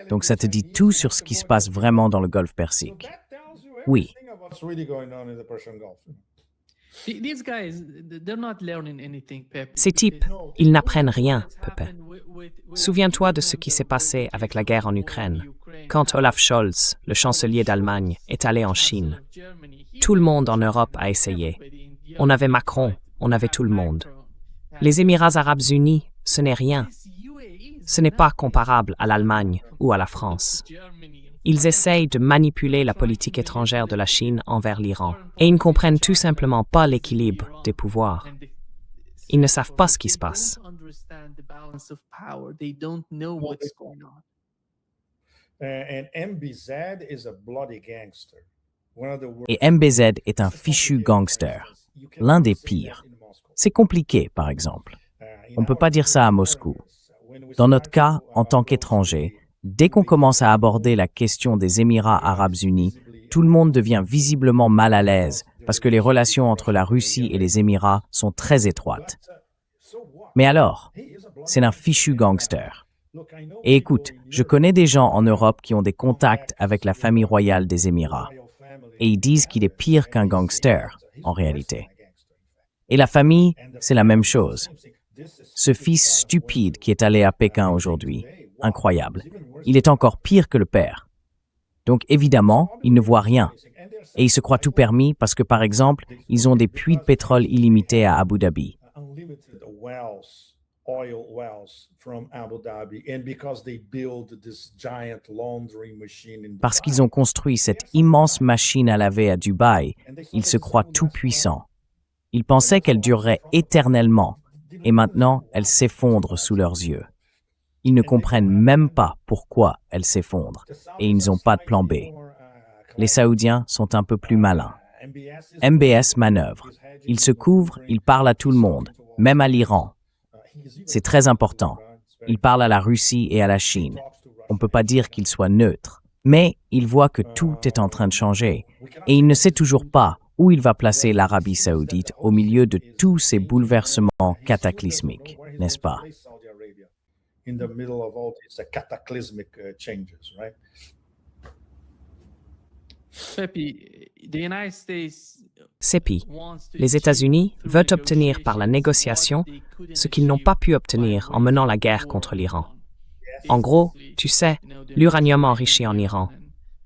[SPEAKER 1] Donc ça te dit tout sur ce qui se passe vraiment dans le Golfe Persique. Oui.
[SPEAKER 4] Ces types, ils n'apprennent rien, Pepe. Souviens-toi de ce qui s'est passé avec la guerre en Ukraine, quand Olaf Scholz, le chancelier d'Allemagne, est allé en Chine. Tout le monde en Europe a essayé. On avait Macron, on avait tout le monde. Les Émirats arabes unis, ce n'est rien. Ce n'est pas comparable à l'Allemagne ou à la France. Ils essayent de manipuler la politique étrangère de la Chine envers l'Iran et ils ne comprennent tout simplement pas l'équilibre des pouvoirs. Ils ne savent pas ce qui se passe.
[SPEAKER 1] Et MBZ est un fichu gangster, l'un des pires. C'est compliqué, par exemple. On ne peut pas dire ça à Moscou. Dans notre cas, en tant qu'étranger, dès qu'on commence à aborder la question des Émirats arabes unis, tout le monde devient visiblement mal à l'aise parce que les relations entre la Russie et les Émirats sont très étroites. Mais alors, c'est un fichu gangster. Et écoute, je connais des gens en Europe qui ont des contacts avec la famille royale des Émirats. Et ils disent qu'il est pire qu'un gangster, en réalité. Et la famille, c'est la même chose. Ce fils stupide qui est allé à Pékin aujourd'hui, incroyable, il est encore pire que le père. Donc évidemment, il ne voit rien. Et il se croit tout permis parce que, par exemple, ils ont des puits de pétrole illimités à Abu Dhabi. Parce qu'ils ont construit cette immense machine à laver à Dubaï, ils se croient tout puissants. Ils pensaient qu'elle durerait éternellement, et maintenant elle s'effondre sous leurs yeux. Ils ne comprennent même pas pourquoi elle s'effondre, et ils n'ont pas de plan B. Les Saoudiens sont un peu plus malins. MBS manœuvre. Il se couvre, il parle à tout le monde, même à l'Iran. C'est très important. Il parle à la Russie et à la Chine. On ne peut pas dire qu'il soit neutre. Mais il voit que tout est en train de changer, et il ne sait toujours pas où il va placer l'Arabie saoudite au milieu de tous ces bouleversements cataclysmiques, n'est-ce pas?
[SPEAKER 4] CEPI, les États-Unis veulent obtenir par la négociation ce qu'ils n'ont pas pu obtenir en menant la guerre contre l'Iran. En gros, tu sais, l'uranium enrichi en Iran.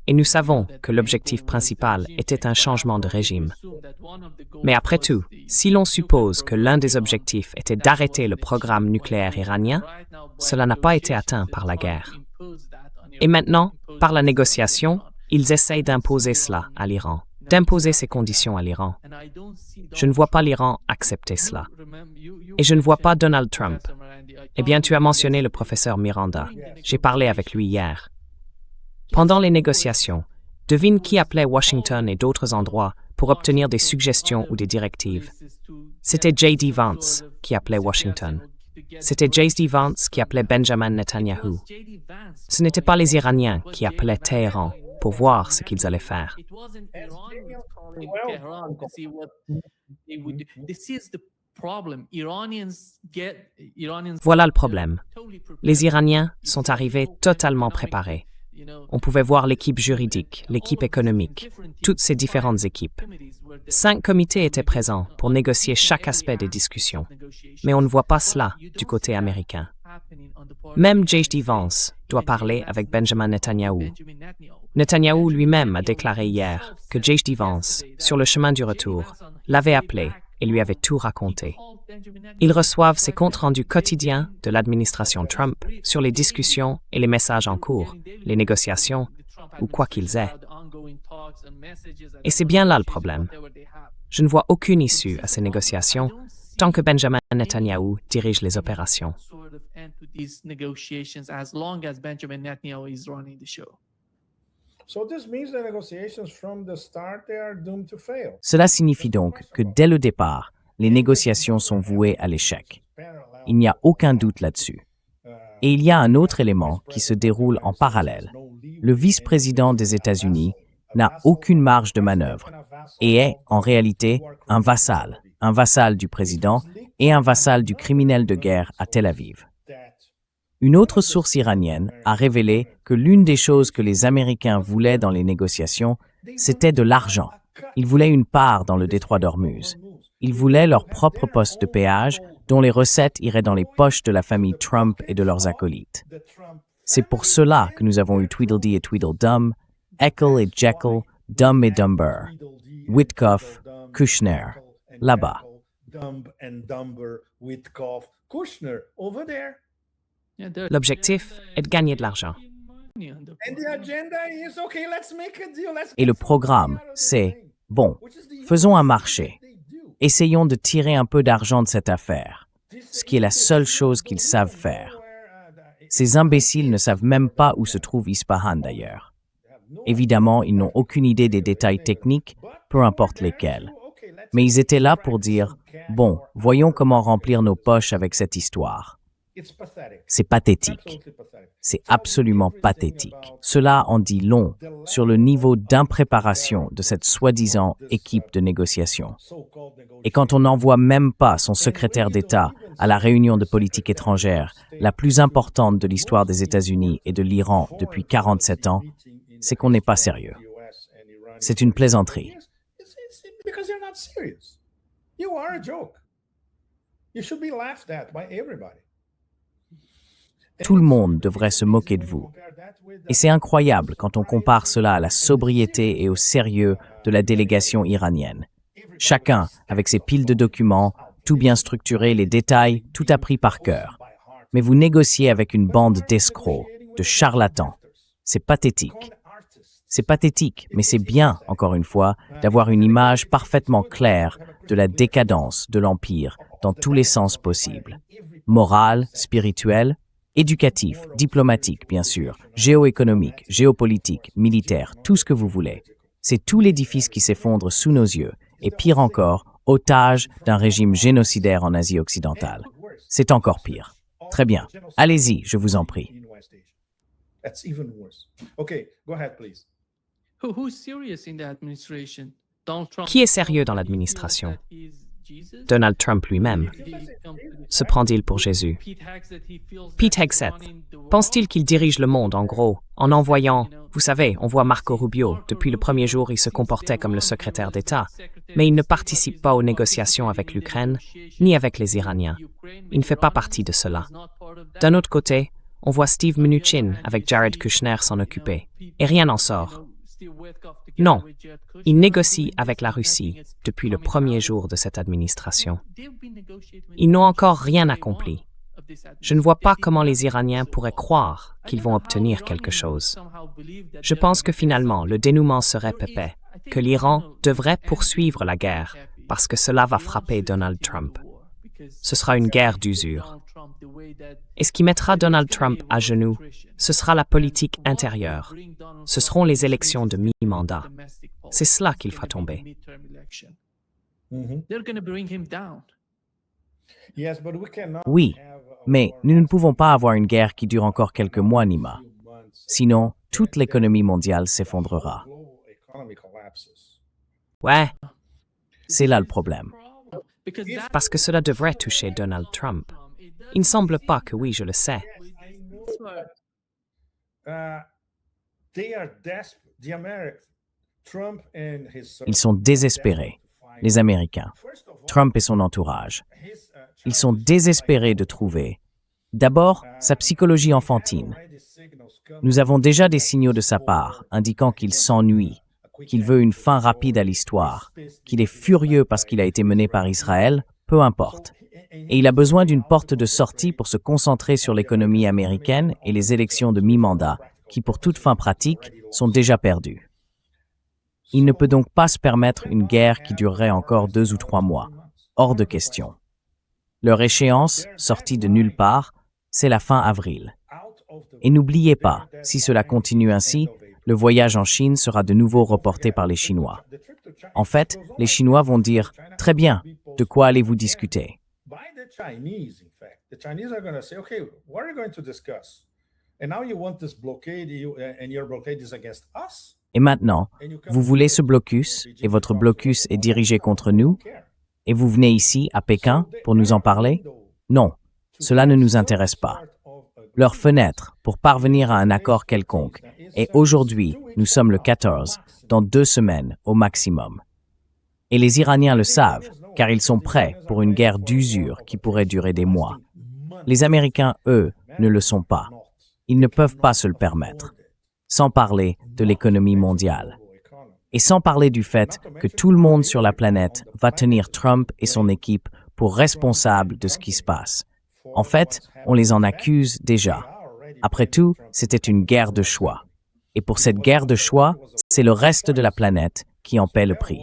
[SPEAKER 4] Et nous savons que l'objectif principal était un changement de régime. Mais après tout, si l'on suppose que l'un des objectifs était d'arrêter le programme nucléaire iranien, cela n'a pas été atteint par la guerre. Et maintenant, par la négociation, ils essayent d'imposer cela à l'Iran, d'imposer ces conditions à l'Iran. Je ne vois pas l'Iran accepter cela. Et je ne vois pas Donald Trump. Eh bien, tu as mentionné le professeur Miranda. J'ai parlé avec lui hier. Pendant les négociations, devine qui appelait Washington et d'autres endroits pour obtenir des suggestions ou des directives. C'était J.D. Vance qui appelait Washington. C'était J.D. Vance qui appelait Benjamin Netanyahu. Ce n'étaient pas les Iraniens qui appelaient Téhéran pour voir ce qu'ils allaient faire. Voilà le problème. Les Iraniens sont arrivés totalement préparés. On pouvait voir l'équipe juridique, l'équipe économique, toutes ces différentes équipes. 5 comités étaient présents pour négocier chaque aspect des discussions. Mais on ne voit pas cela du côté américain. Même J.D. Vance doit parler avec Benjamin Netanyahu. Netanyahu lui-même a déclaré hier que J.D. Vance, sur le chemin du retour, l'avait appelé et lui avait tout raconté. Ils reçoivent ces comptes rendus quotidiens de l'administration Trump sur les discussions et les messages en cours, les négociations ou quoi qu'ils aient. Et c'est bien là le problème. Je ne vois aucune issue à ces négociations tant que Benjamin Netanyahou dirige les opérations.
[SPEAKER 1] Cela signifie donc que dès le départ, les négociations sont vouées à l'échec. Il n'y a aucun doute là-dessus. Et il y a un autre élément qui se déroule en parallèle. Le vice-président des États-Unis n'a aucune marge de manœuvre et est, en réalité, un vassal du président et un vassal du criminel de guerre à Tel Aviv. Une autre source iranienne a révélé que l'une des choses que les Américains voulaient dans les négociations, c'était de l'argent. Ils voulaient une part dans le détroit d'Ormuz. Ils voulaient leur propre poste de péage, dont les recettes iraient dans les poches de la famille Trump et de leurs acolytes. C'est pour cela que nous avons eu Tweedledee et Tweedledum, Eckle et Jekyll, Dumb et Dumber, Witkoff, Kushner, là-bas.
[SPEAKER 4] L'objectif est de gagner de l'argent.
[SPEAKER 1] Et le programme, c'est, bon, faisons un marché. Essayons de tirer un peu d'argent de cette affaire, ce qui est la seule chose qu'ils savent faire. Ces imbéciles ne savent même pas où se trouve Ispahan d'ailleurs. Évidemment, ils n'ont aucune idée des détails techniques, peu importe lesquels. Mais ils étaient là pour dire, bon, voyons comment remplir nos poches avec cette histoire. C'est pathétique. C'est absolument pathétique. Cela en dit long sur le niveau d'impréparation de cette soi-disant équipe de négociation. Et quand on n'envoie même pas son secrétaire d'État à la réunion de politique étrangère, la plus importante de l'histoire des États-Unis et de l'Iran depuis 47 ans, c'est qu'on n'est pas sérieux. C'est une plaisanterie. Tout le monde devrait se moquer de vous. Et c'est incroyable quand on compare cela à la sobriété et au sérieux de la délégation iranienne. Chacun, avec ses piles de documents, tout bien structuré, les détails, tout appris par cœur. Mais vous négociez avec une bande d'escrocs, de charlatans. C'est pathétique. C'est pathétique, mais c'est bien, encore une fois, d'avoir une image parfaitement claire de la décadence de l'Empire dans tous les sens possibles. Morale, spirituelle, éducatif, diplomatique, bien sûr, géoéconomique, géopolitique, militaire, tout ce que vous voulez. C'est tout l'édifice qui s'effondre sous nos yeux, et pire encore, otage d'un régime génocidaire en Asie occidentale. C'est encore pire. Très bien. Allez-y, je vous en prie.
[SPEAKER 4] Qui est sérieux dans l'administration? Donald Trump lui-même. Se prend-il pour Jésus? Pete Hegseth. Pense-t-il qu'il dirige le monde, en gros, en envoyant, vous savez, on voit Marco Rubio, depuis le premier jour il se comportait comme le secrétaire d'État, mais il ne participe pas aux négociations avec l'Ukraine, ni avec les Iraniens. Il ne fait pas partie de cela. D'un autre côté, on voit Steve Mnuchin avec Jared Kushner s'en occuper, et rien n'en sort. Non, il négocie avec la Russie depuis le premier jour de cette administration. Ils n'ont encore rien accompli. Je ne vois pas comment les Iraniens pourraient croire qu'ils vont obtenir quelque chose. Je pense que finalement, le dénouement serait pépais, que l'Iran devrait poursuivre la guerre parce que cela va frapper Donald Trump. Ce sera une guerre d'usure. Et ce qui mettra Donald Trump à genoux, ce sera la politique intérieure. Ce seront les élections de mi-mandat. C'est cela qu'il fera tomber.
[SPEAKER 1] Oui, mais nous ne pouvons pas avoir une guerre qui dure encore quelques mois, Nima. Sinon, toute l'économie mondiale s'effondrera.
[SPEAKER 4] Ouais,
[SPEAKER 1] c'est là le problème.
[SPEAKER 4] Parce que cela devrait toucher Donald Trump. Il ne semble pas que oui, je le sais.
[SPEAKER 1] Ils sont désespérés, les Américains, Trump et son entourage. Ils sont désespérés de trouver, d'abord, sa psychologie enfantine. Nous avons déjà des signaux de sa part indiquant qu'il s'ennuie, qu'il veut une fin rapide à l'histoire, qu'il est furieux parce qu'il a été mené par Israël, peu importe. Et il a besoin d'une porte de sortie pour se concentrer sur l'économie américaine et les élections de mi-mandat, qui pour toute fin pratique sont déjà perdues. Il ne peut donc pas se permettre une guerre qui durerait encore 2 ou 3 mois. Hors de question. Leur échéance, sortie de nulle part, c'est la fin avril. Et n'oubliez pas, si cela continue ainsi, le voyage en Chine sera de nouveau reporté par les Chinois. En fait, les Chinois vont dire « Très bien, de quoi allez-vous discuter ?» Et maintenant, vous voulez ce blocus, et votre blocus est dirigé contre nous, et vous venez ici, à Pékin, pour nous en parler? Non, cela ne nous intéresse pas. Leur fenêtre pour parvenir à un accord quelconque est aujourd'hui, nous sommes le 14, dans 2 semaines au maximum. Et les Iraniens le savent, car ils sont prêts pour une guerre d'usure qui pourrait durer des mois. Les Américains, eux, ne le sont pas. Ils ne peuvent pas se le permettre. Sans parler de l'économie mondiale. Et sans parler du fait que tout le monde sur la planète va tenir Trump et son équipe pour responsables de ce qui se passe. En fait, on les en accuse déjà. Après tout, c'était une guerre de choix. Et pour cette guerre de choix, c'est le reste de la planète qui en paie le prix.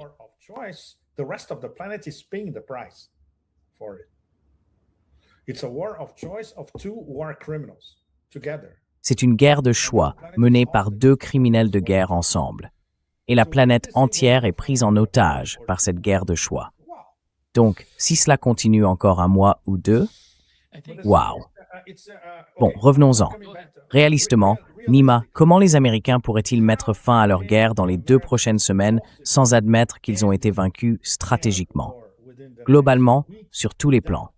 [SPEAKER 1] C'est une guerre de choix menée par 2 criminels de guerre ensemble. Et la planète entière est prise en otage par cette guerre de choix. Donc, si cela continue encore 1 mois ou 2, waouh! Bon, revenons-en. Réalistement, Nima, comment les Américains pourraient-ils mettre fin à leur guerre dans les 2 prochaines semaines sans admettre qu'ils ont été vaincus stratégiquement, globalement, sur tous les plans?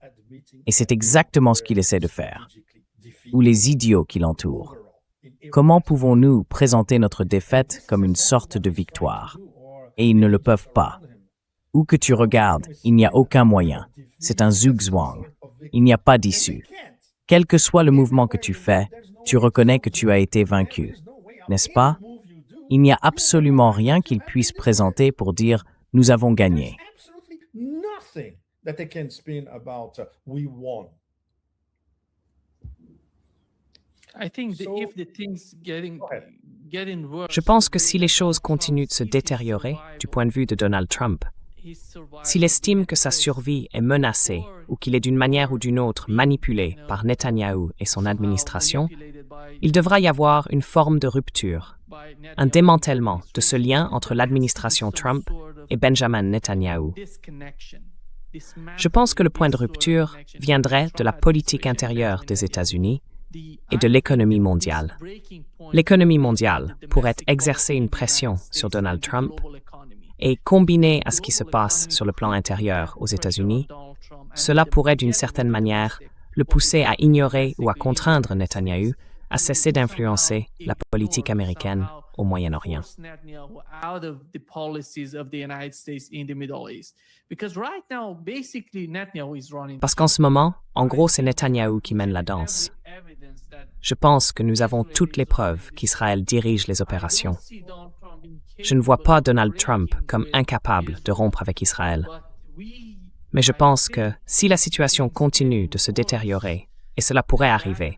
[SPEAKER 1] Et c'est exactement ce qu'il essaie de faire. Ou les idiots qui l'entourent. Comment pouvons-nous présenter notre défaite comme une sorte de victoire? Et ils ne le peuvent pas. Où que tu regardes, il n'y a aucun moyen. C'est un zugzwang. Il n'y a pas d'issue. Quel que soit le mouvement que tu fais, tu reconnais que tu as été vaincu. N'est-ce pas? Il n'y a absolument rien qu'ils puissent présenter pour dire « nous avons gagné ».
[SPEAKER 4] Je pense que si les choses continuent de se détériorer du point de vue de Donald Trump, s'il estime que sa survie est menacée ou qu'il est d'une manière ou d'une autre manipulé par Netanyahou et son administration, il devra y avoir une forme de rupture, un démantèlement de ce lien entre l'administration Trump et Benjamin Netanyahou. Je pense que le point de rupture viendrait de la politique intérieure des États-Unis et de l'économie mondiale. L'économie mondiale pourrait exercer une pression sur Donald Trump et combiné à ce qui se passe sur le plan intérieur aux États-Unis, cela pourrait d'une certaine manière le pousser à ignorer ou à contraindre Netanyahou à cesser d'influencer la politique américaine au Moyen-Orient. Parce qu'en ce moment, en gros, c'est Netanyahou qui mène la danse. Je pense que nous avons toutes les preuves qu'Israël dirige les opérations. Je ne vois pas Donald Trump comme incapable de rompre avec Israël. Mais je pense que si la situation continue de se détériorer, et cela pourrait arriver,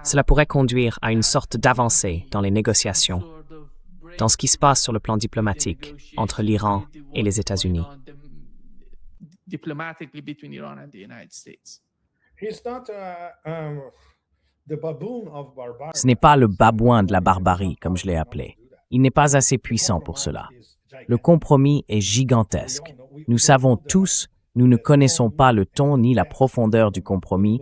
[SPEAKER 4] cela pourrait conduire à une sorte d'avancée dans les négociations, dans ce qui se passe sur le plan diplomatique entre l'Iran et les États-Unis.
[SPEAKER 1] Ce n'est pas le babouin de la barbarie, comme je l'ai appelé. Il n'est pas assez puissant pour cela. Le compromis est gigantesque. Nous savons tous, nous ne connaissons pas le ton ni la profondeur du compromis,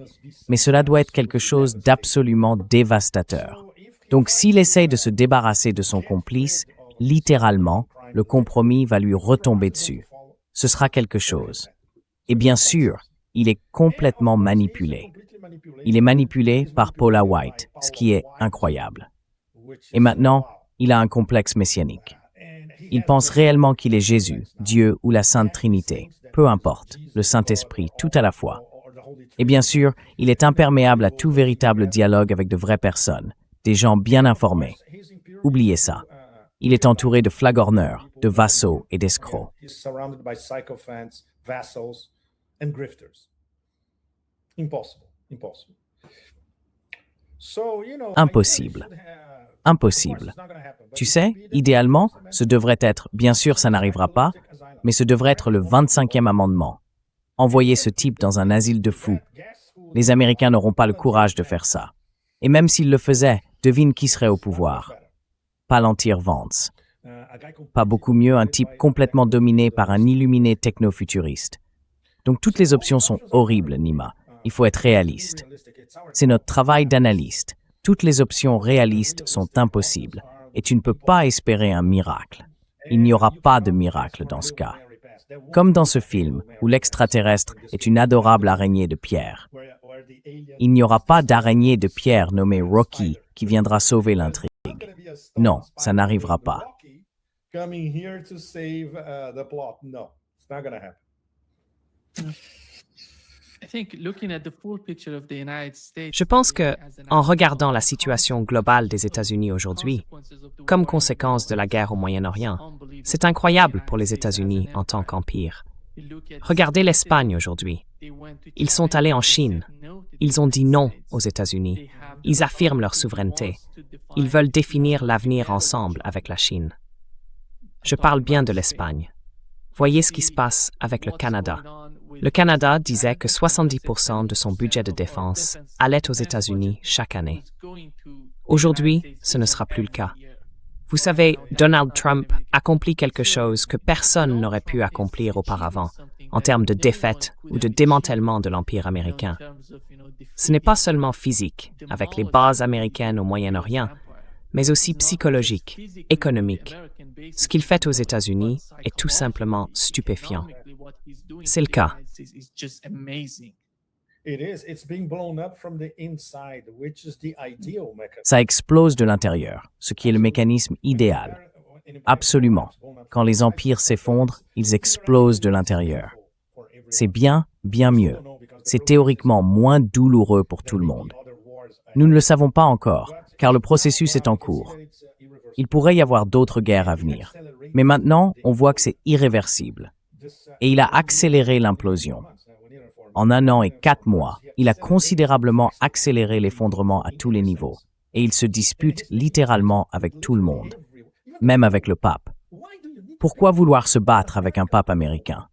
[SPEAKER 1] mais cela doit être quelque chose d'absolument dévastateur. Donc s'il essaye de se débarrasser de son complice, littéralement, le compromis va lui retomber dessus. Ce sera quelque chose. Et bien sûr, il est complètement manipulé. Il est manipulé par Paula White, ce qui est incroyable. Et maintenant, il a un complexe messianique. Il pense réellement qu'il est Jésus, Dieu ou la Sainte Trinité, peu importe, le Saint-Esprit, tout à la fois. Et bien sûr, il est imperméable à tout véritable dialogue avec de vraies personnes, des gens bien informés. Oubliez ça. Il est entouré de flagorneurs, de vassaux et d'escrocs.
[SPEAKER 3] He's surrounded by sycophants, vassals, and grifters. Impossible. Impossible. So,
[SPEAKER 1] Impossible. Impossible. Tu sais, idéalement, ce devrait être, bien sûr ça n'arrivera pas, mais ce devrait être le 25e amendement. Envoyer ce type dans un asile de fous. Les Américains n'auront pas le courage de faire ça. Et même s'ils le faisaient, devine qui serait au pouvoir. Palantir Vance. Pas beaucoup mieux, un type complètement dominé par un illuminé techno-futuriste. Donc toutes les options sont horribles, Nima. Il faut être réaliste. C'est notre travail d'analyste. Toutes les options réalistes sont impossibles. Et tu ne peux pas espérer un miracle. Il n'y aura pas de miracle dans ce cas. Comme dans ce film, où l'extraterrestre est une adorable araignée de pierre. Il n'y aura pas d'araignée de pierre nommée Rocky qui viendra sauver l'intrigue. Non, ça n'arrivera pas.
[SPEAKER 3] Coming here to save the plot. No, it's not going to happen.
[SPEAKER 4] Je pense que, en regardant la situation globale des États-Unis aujourd'hui, comme conséquence de la guerre au Moyen-Orient, c'est incroyable pour les États-Unis en tant qu'empire. Regardez l'Espagne aujourd'hui. Ils sont allés en Chine. Ils ont dit non aux États-Unis. Ils affirment leur souveraineté. Ils veulent définir l'avenir ensemble avec la Chine. Je parle bien de l'Espagne. Voyez ce qui se passe avec le Canada. Le Canada disait que 70% de son budget de défense allait aux États-Unis chaque année. Aujourd'hui, ce ne sera plus le cas. Vous savez, Donald Trump accomplit quelque chose que personne n'aurait pu accomplir auparavant, en termes de défaite ou de démantèlement de l'Empire américain. Ce n'est pas seulement physique, avec les bases américaines au Moyen-Orient, mais aussi psychologique, économique. Ce qu'il fait aux États-Unis est tout simplement stupéfiant. C'est le cas.
[SPEAKER 1] Ça explose de l'intérieur, ce qui est le mécanisme idéal. Absolument. Quand les empires s'effondrent, ils explosent de l'intérieur. C'est bien, bien mieux. C'est théoriquement moins douloureux pour tout le monde. Nous ne le savons pas encore, car le processus est en cours. Il pourrait y avoir d'autres guerres à venir. Mais maintenant, on voit que c'est irréversible. Et il a accéléré l'implosion. En 1 an et 4 mois, il a considérablement accéléré l'effondrement à tous les niveaux. Et il se dispute littéralement avec tout le monde, même avec le pape. Pourquoi vouloir se battre avec un pape américain?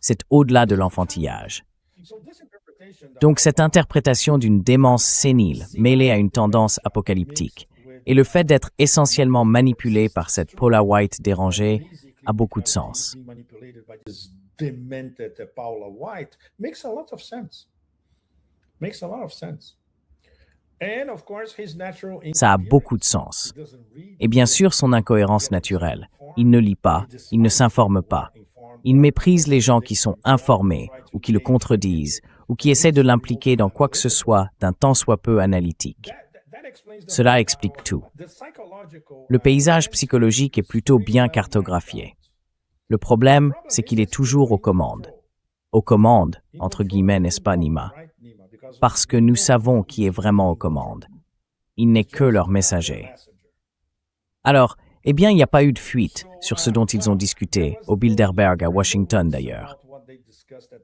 [SPEAKER 1] C'est au-delà de l'enfantillage. Donc cette interprétation d'une démence sénile mêlée à une tendance apocalyptique et le fait d'être essentiellement manipulé par cette Paula White dérangée a beaucoup de sens. Ça a beaucoup de sens. Et bien sûr, son incohérence naturelle. Il ne lit pas, il ne s'informe pas. Il méprise les gens qui sont informés ou qui le contredisent ou qui essaient de l'impliquer dans quoi que ce soit d'un tant soit peu analytique. Cela explique tout. Le paysage psychologique est plutôt bien cartographié. Le problème, c'est qu'il est toujours aux commandes. Aux commandes, entre guillemets, n'est-ce pas, Nima? Parce que nous savons qui est vraiment aux commandes. Il n'est que leur messager. Alors, eh bien, il n'y a pas eu de fuite sur ce dont ils ont discuté, au Bilderberg à Washington d'ailleurs.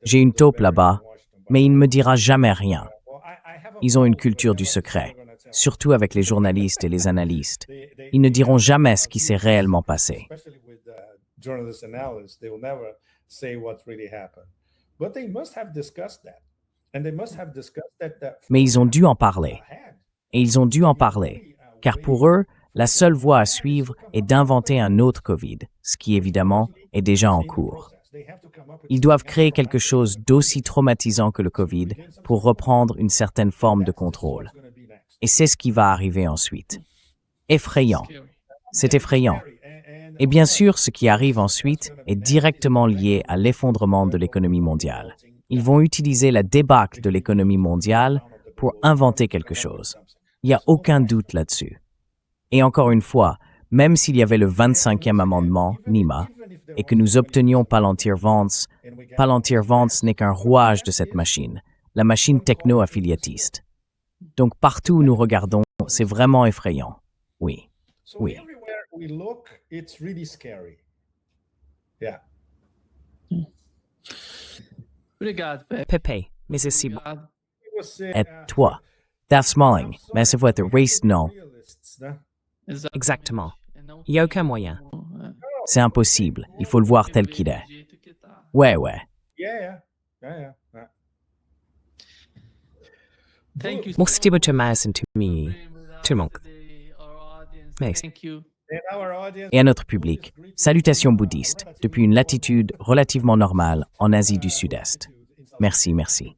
[SPEAKER 1] J'ai une taupe là-bas, mais il ne me dira jamais rien. Ils ont une culture du secret, surtout avec les journalistes et les analystes. Ils ne diront jamais ce qui s'est réellement passé. Mais ils ont dû en parler. Et ils ont dû en parler, car pour eux, la seule voie à suivre est d'inventer un autre COVID, ce qui évidemment est déjà en cours. Ils doivent créer quelque chose d'aussi traumatisant que le COVID pour reprendre une certaine forme de contrôle. Et c'est ce qui va arriver ensuite. Effrayant. C'est effrayant. Et bien sûr, ce qui arrive ensuite est directement lié à l'effondrement de l'économie mondiale. Ils vont utiliser la débâcle de l'économie mondiale pour inventer quelque chose. Il n'y a aucun doute là-dessus. Et encore une fois, même s'il y avait le 25e amendement, Nima, et que nous obtenions Palantir Vance n'est qu'un rouage de cette machine, la machine techno-affiliatiste. Donc partout où nous regardons, c'est vraiment effrayant. Oui, oui.
[SPEAKER 3] we look, it's really scary. Yeah.
[SPEAKER 2] Obrigado, Pepe.
[SPEAKER 4] Pepe, mais c'est beau.
[SPEAKER 2] Obrigado.
[SPEAKER 3] Você,
[SPEAKER 1] Et toi, Daf Smalling, mais c'est votre race, non?
[SPEAKER 3] realists, né?
[SPEAKER 4] Exactement. Il n'y a aucun moyen.
[SPEAKER 1] C'est impossible. Il faut le voir tel qu'il est. Ouais, ouais.
[SPEAKER 3] Yeah. Yeah.
[SPEAKER 2] Thank you.
[SPEAKER 4] Merci beaucoup, Madison, to me. Tout le monde. Merci.
[SPEAKER 2] Thank you.
[SPEAKER 3] And our audience,
[SPEAKER 1] Et à notre public, salutations bouddhistes, depuis une latitude relativement normale en Asie du Sud-Est. Merci, merci.